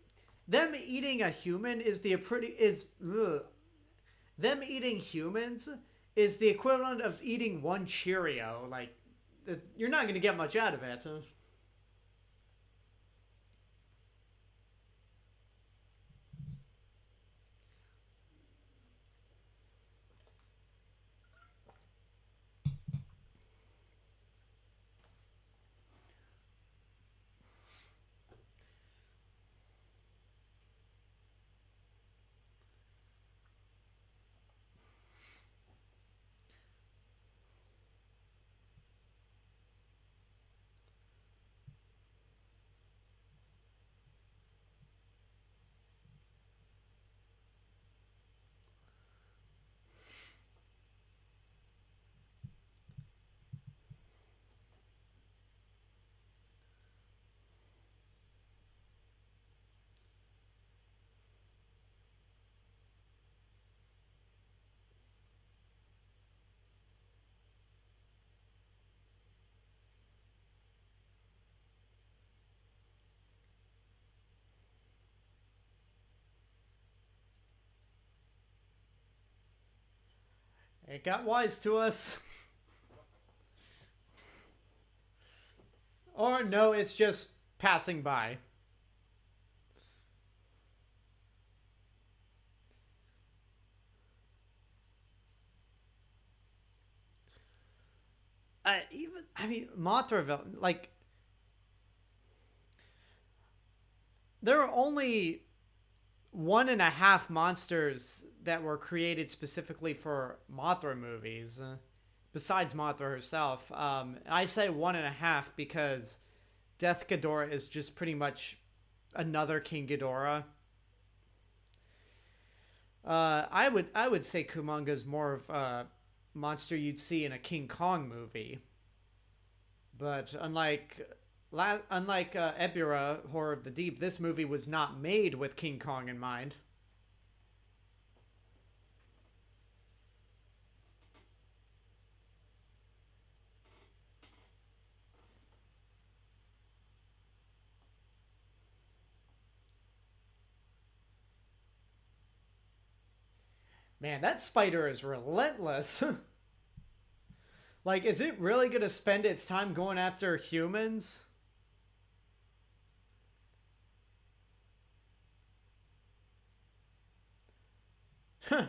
them eating a human is the pretty is ugh. Them eating humans is the equivalent of eating one Cheerio. Like, you're not going to get much out of it. It got wise to us. Or no, it's just passing by. I mean, Mothra, like, there are only 1.5 monsters that were created specifically for Mothra movies, besides Mothra herself. I say 1.5 because Death Ghidorah is just pretty much another King Ghidorah. I would say Kumonga is more of a monster you'd see in a King Kong movie, but unlike Ebirah, Horror of the Deep, this movie was not made with King Kong in mind. Man, that spider is relentless. Like, is it really going to spend its time going after humans? Huh.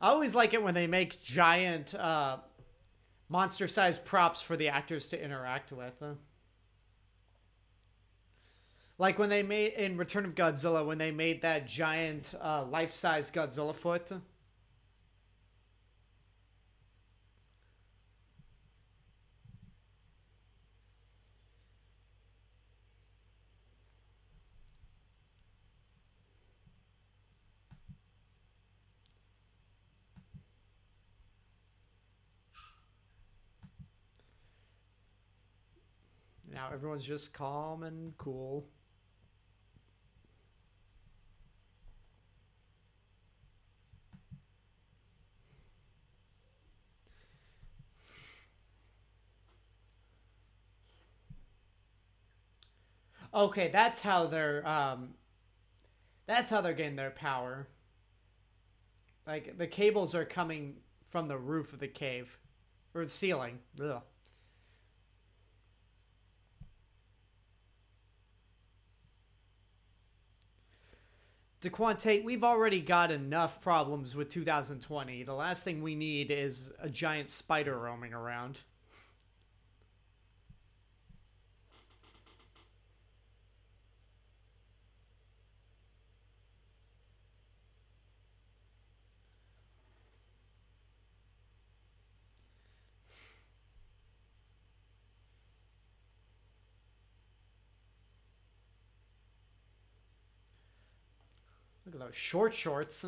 I always like it when they make giant monster-sized props for the actors to interact with. Like when they made in Return of Godzilla, when they made that giant life-size Godzilla foot. Now everyone's just calm and cool. Okay, that's how they're getting their power. Like the cables are coming from the roof of the cave or the ceiling. Ugh. DeQuante, we've already got enough problems with 2020. The last thing we need is a giant spider roaming around. Look at those short shorts.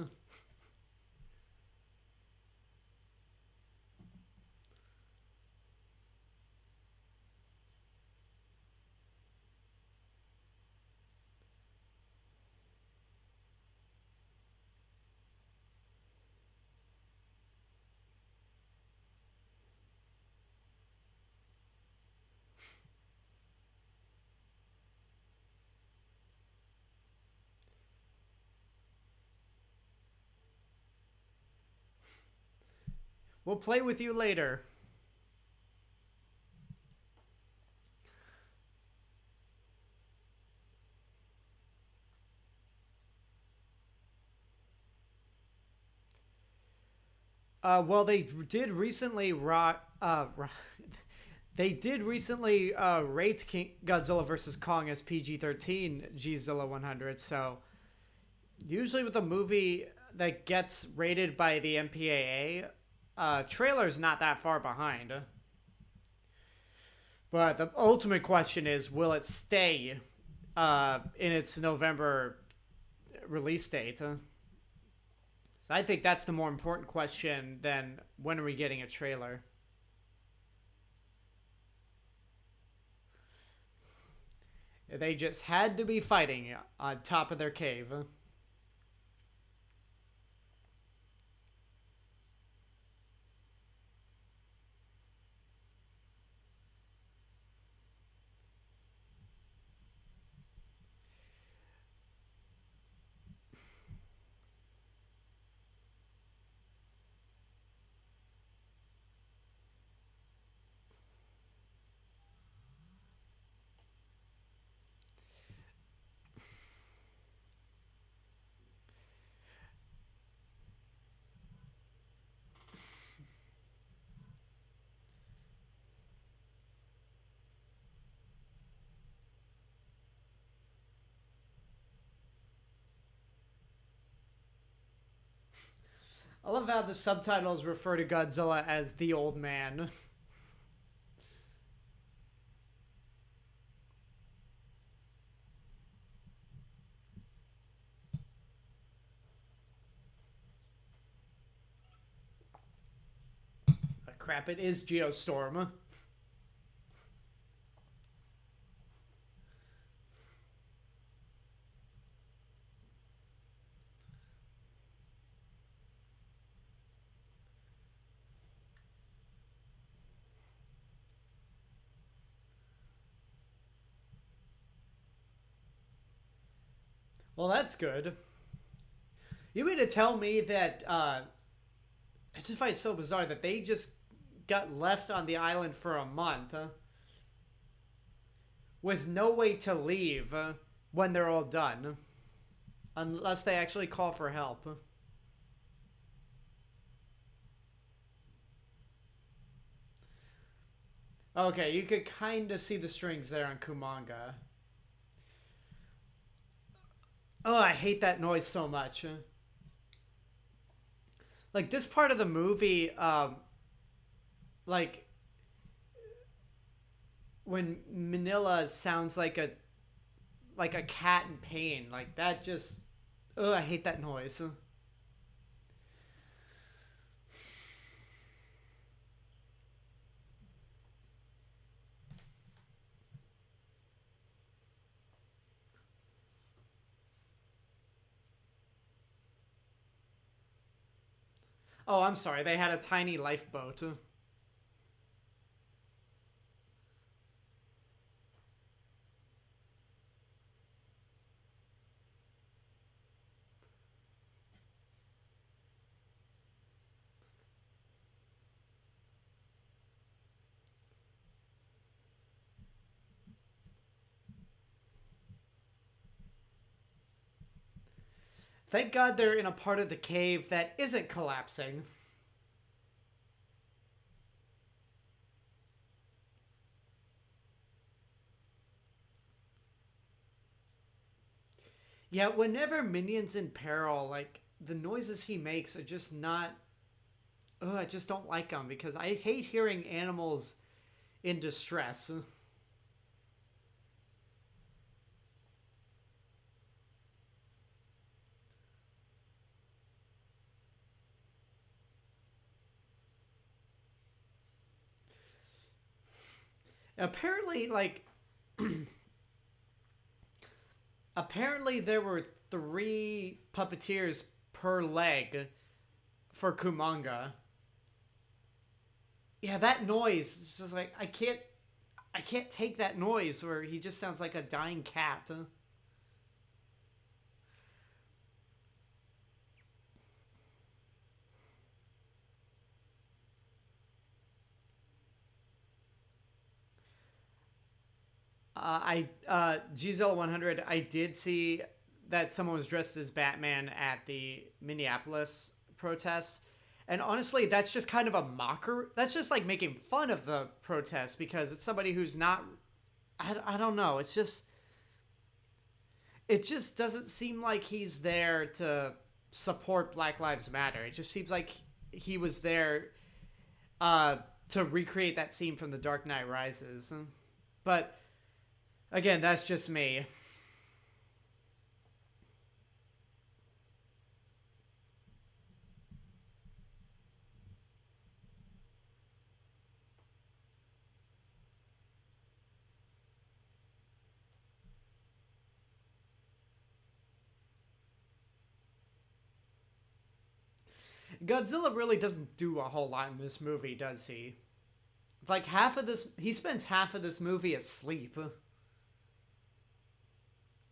We'll play with you later. Well, they did recently they did recently rate Godzilla vs. Kong as PG-13 Gzilla 100. So usually with a movie that gets rated by the MPAA, trailer's not that far behind. But the ultimate question is, will it stay in its November release date? So I think that's the more important question than when are we getting a trailer. They just had to be fighting on top of their cave. I love how the subtitles refer to Godzilla as the old man. Crap, it is Geostorm. Well, that's good. You mean to tell me that I just find it so bizarre that they just got left on the island for a month with no way to leave when they're all done, unless they actually call for help. Okay, you could kind of see the strings there on Kumanga. Oh, I hate that noise so much. Like this part of the movie, like when Minilla sounds like a cat in pain, like that just, oh, I hate that noise. Oh, I'm sorry. They had a tiny lifeboat. Thank God they're in a part of the cave that isn't collapsing. Yeah, whenever Minion's in peril, like, the noises he makes are just not. Ugh, I just don't like them because I hate hearing animals in distress. Apparently, like, apparently there were three puppeteers per leg for Kumanga. Yeah, that noise is just like I can't take that noise where he just sounds like a dying cat. Giselle 100. I did see that someone was dressed as Batman at the Minneapolis protest, and honestly, that's just kind of a mocker. That's just like making fun of the protest because it's somebody who's not. I don't know. It just doesn't seem like he's there to support Black Lives Matter. It just seems like he was there uh, to recreate that scene from The Dark Knight Rises. But again, that's just me. Godzilla really doesn't do a whole lot in this movie, does he? Like half of this, he spends half of this movie asleep.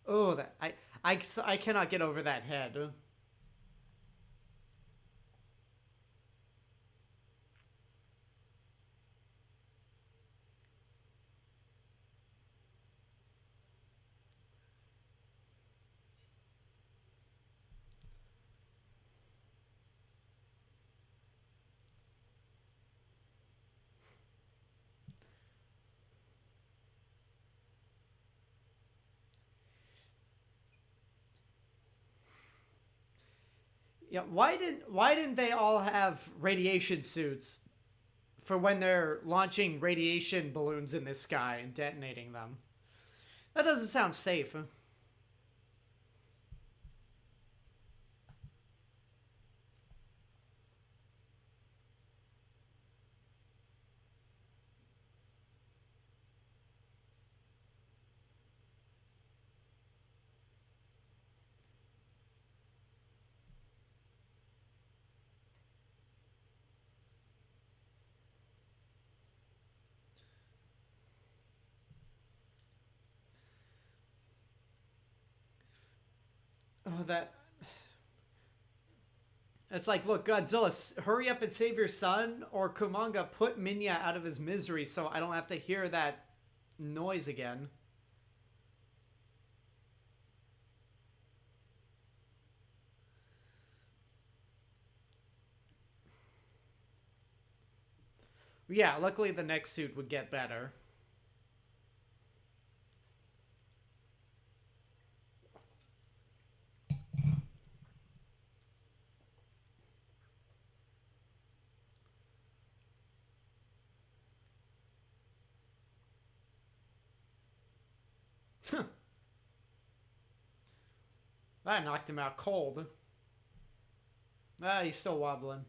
Oh, I cannot get over that head. Yeah, why didn't they all have radiation suits for when they're launching radiation balloons in the sky and detonating them? That doesn't sound safe. Oh, that it's like, look, Godzilla, hurry up and save your son, or Kumanga, put Minya out of his misery so I don't have to hear that noise again. Yeah, luckily the next suit would get better. That knocked him out cold. Ah, he's still wobbling.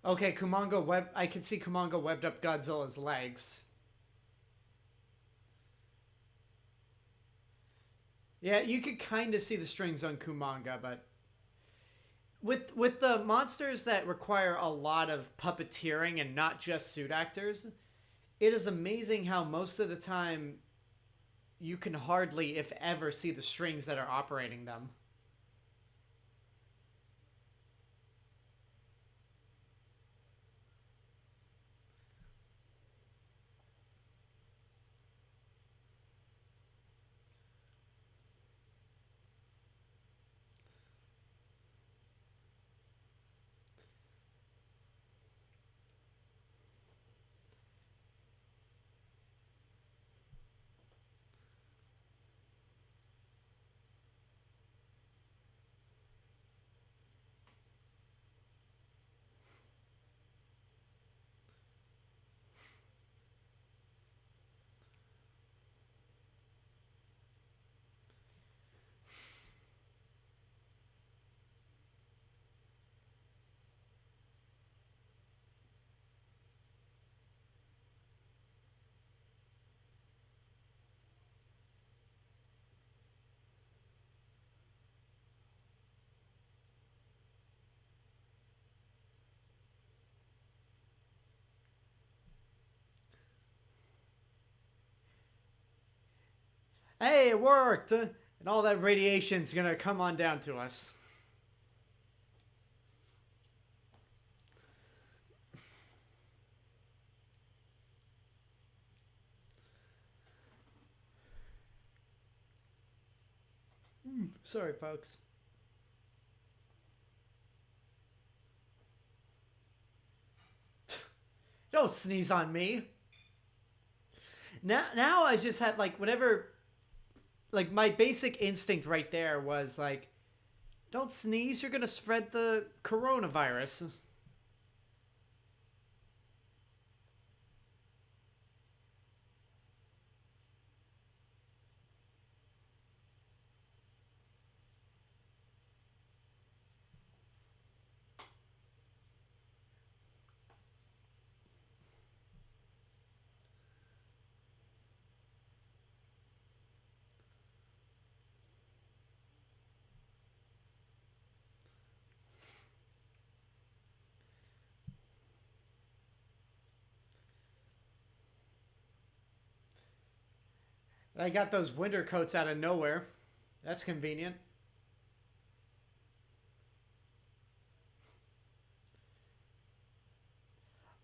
Okay, Kumonga web. I can see Kumonga webbed up Godzilla's legs. Yeah, you could kind of see the strings on Kumonga, but with the monsters that require a lot of puppeteering and not just suit actors, it is amazing how most of the time you can hardly, if ever, see the strings that are operating them. Hey, it worked! And all that radiation's gonna come on down to us. Sorry, folks. Don't sneeze on me. Now I just had like whatever, like my basic instinct right there was like, don't sneeze, you're gonna spread the coronavirus. I got those winter coats out of nowhere. That's convenient.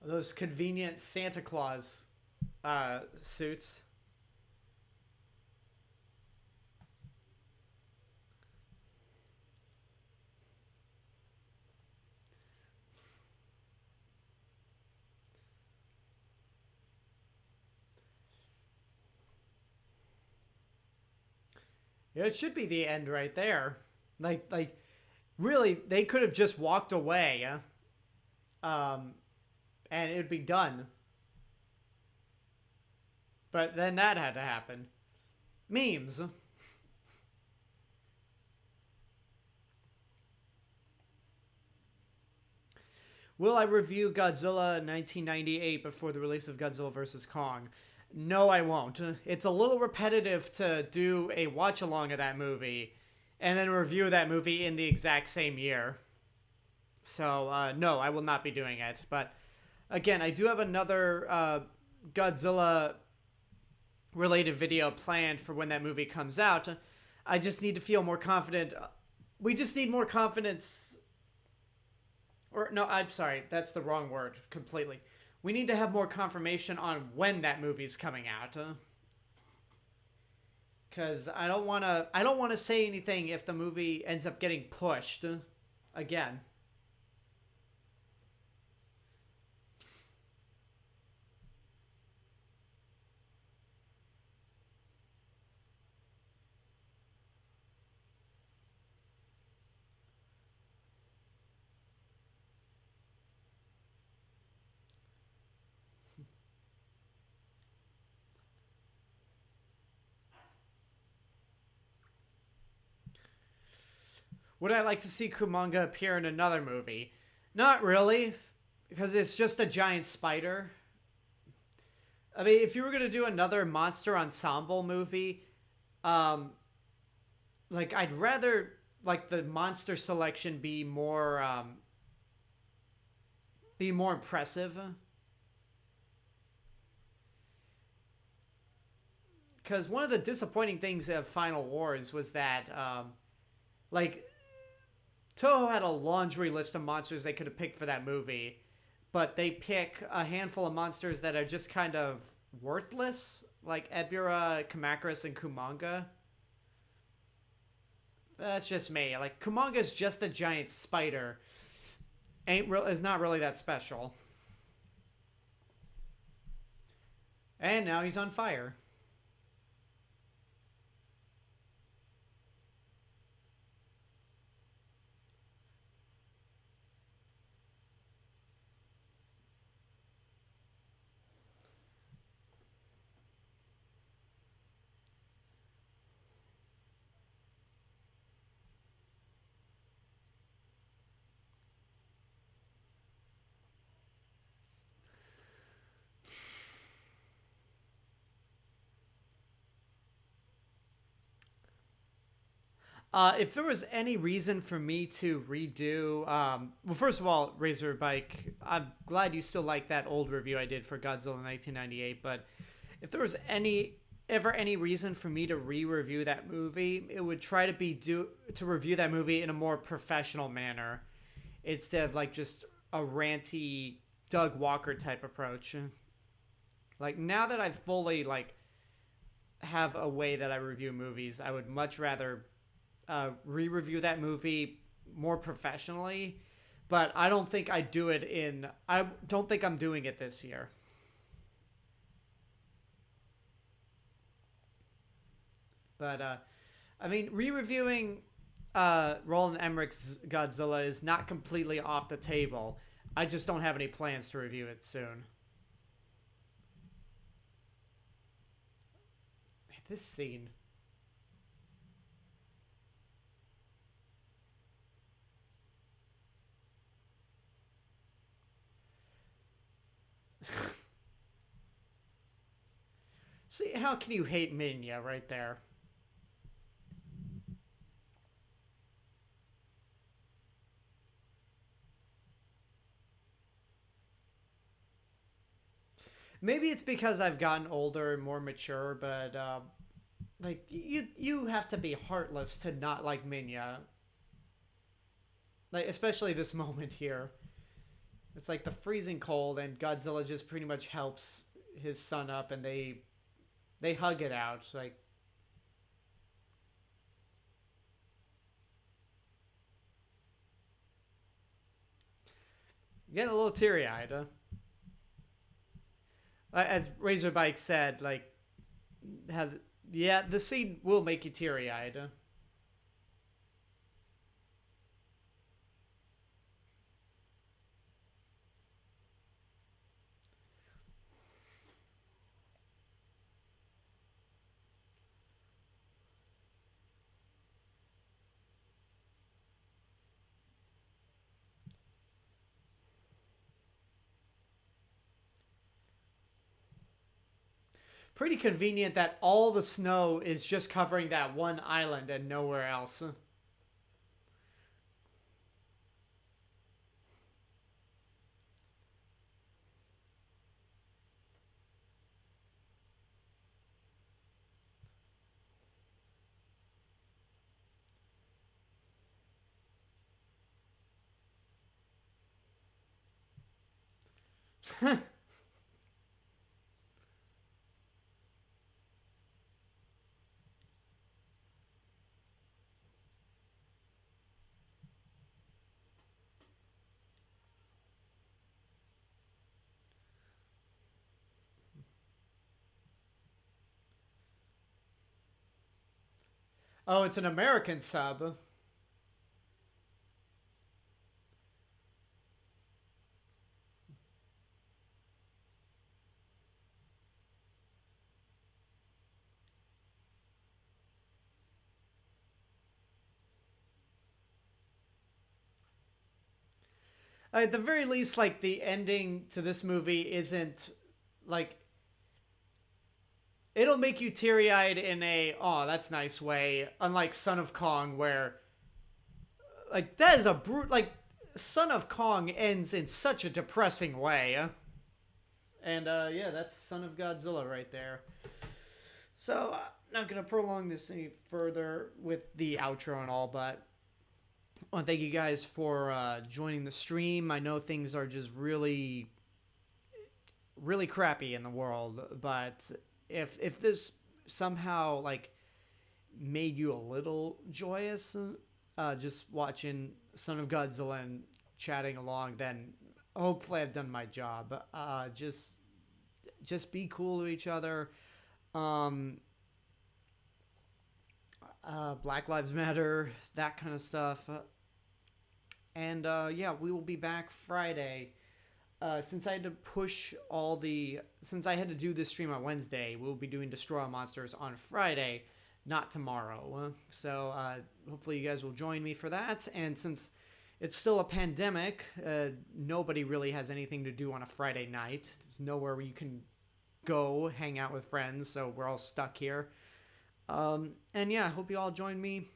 Those convenient Santa Claus suits. It should be the end right there. Like, really, they could have just walked away, um, and it'd be done. But then that had to happen. Memes. Will I review Godzilla 1998 before the release of Godzilla vs. Kong? No, I won't. It's a little repetitive to do a watch along of that movie and then review that movie in the exact same year. So, no, I will not be doing it. But again, I do have another Godzilla related video planned for when that movie comes out. I just need to feel more confident. We just need more confidence. Or, no, I'm sorry. That's the wrong word completely. We need to have more confirmation on when that movie's coming out. Because I don't want to say anything if the movie ends up getting pushed again. Would I like to see Kumonga appear in another movie? Not really. because it's just a giant spider. I mean, if you were gonna do another monster ensemble movie, um, like I'd rather like the monster selection be more impressive. Because one of the disappointing things of Final Wars was that, like, Toho had a laundry list of monsters they could have picked for that movie, but they pick a handful of monsters that are just kind of worthless, like Ebura, Kamakuras, and Kumanga. That's just me. Like, Kumanga's just a giant spider. Is not really that special. And now he's on fire. If there was any reason for me to redo, well, first of all, Razor Bike, I'm glad you still like that old review I did for Godzilla 1998. But if there was any reason for me to re-review that movie, it would try to to review that movie in a more professional manner, instead of like just a ranty Doug Walker type approach. Like now that I've fully like have a way that I review movies, I would much rather re-review that movie more professionally. But I don't think I do it in. I don't think I'm doing it this year. But I mean, re-reviewing Roland Emmerich's Godzilla is not completely off the table. I just don't have any plans to review it soon. This scene. See, how can you hate Minilla right there? Maybe it's because I've gotten older and more mature, but like you have to be heartless to not like Minilla. Like especially this moment here. It's like the freezing cold, and Godzilla just pretty much helps his son up, and they hug it out. Like getting a little teary eyed. As Razorbike said, like have yeah, the scene will make you teary eyed. Pretty convenient that all the snow is just covering that one island and nowhere else. Oh, it's an American sub. at the very least, like, the ending to this movie isn't like, it'll make you teary-eyed in a oh that's nice way, unlike Son of Kong, where like that is a like Son of Kong ends in such a depressing way. And yeah, that's Son of Godzilla right there. So not gonna prolong this any further with the outro and all, but I want to thank you guys for joining the stream. I know things are just really crappy in the world, but if this somehow like made you a little joyous, just watching Son of Godzilla and chatting along, then hopefully I've done my job. Just be cool to each other. Black Lives Matter, that kind of stuff. And yeah, we will be back Friday. Since I had to since I had to do this stream on Wednesday, we'll be doing Destroy All Monsters on Friday, not tomorrow. So hopefully you guys will join me for that. And since it's still a pandemic, nobody really has anything to do on a Friday night. There's nowhere where you can go hang out with friends, so we're all stuck here. And yeah, I hope you all join me.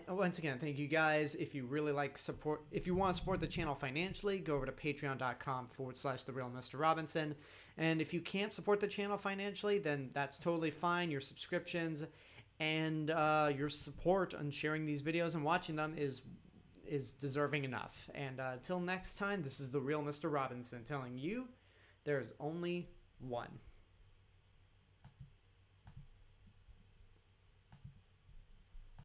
Once again, thank you guys. If you really like support, if you want to support the channel financially, go over to patreon.com/TheRealMrRobinson. And if you can't support the channel financially, then that's totally fine. Your subscriptions and your support on sharing these videos and watching them is deserving enough. And till next time, this is the Real Mr. Robinson telling you there's only one.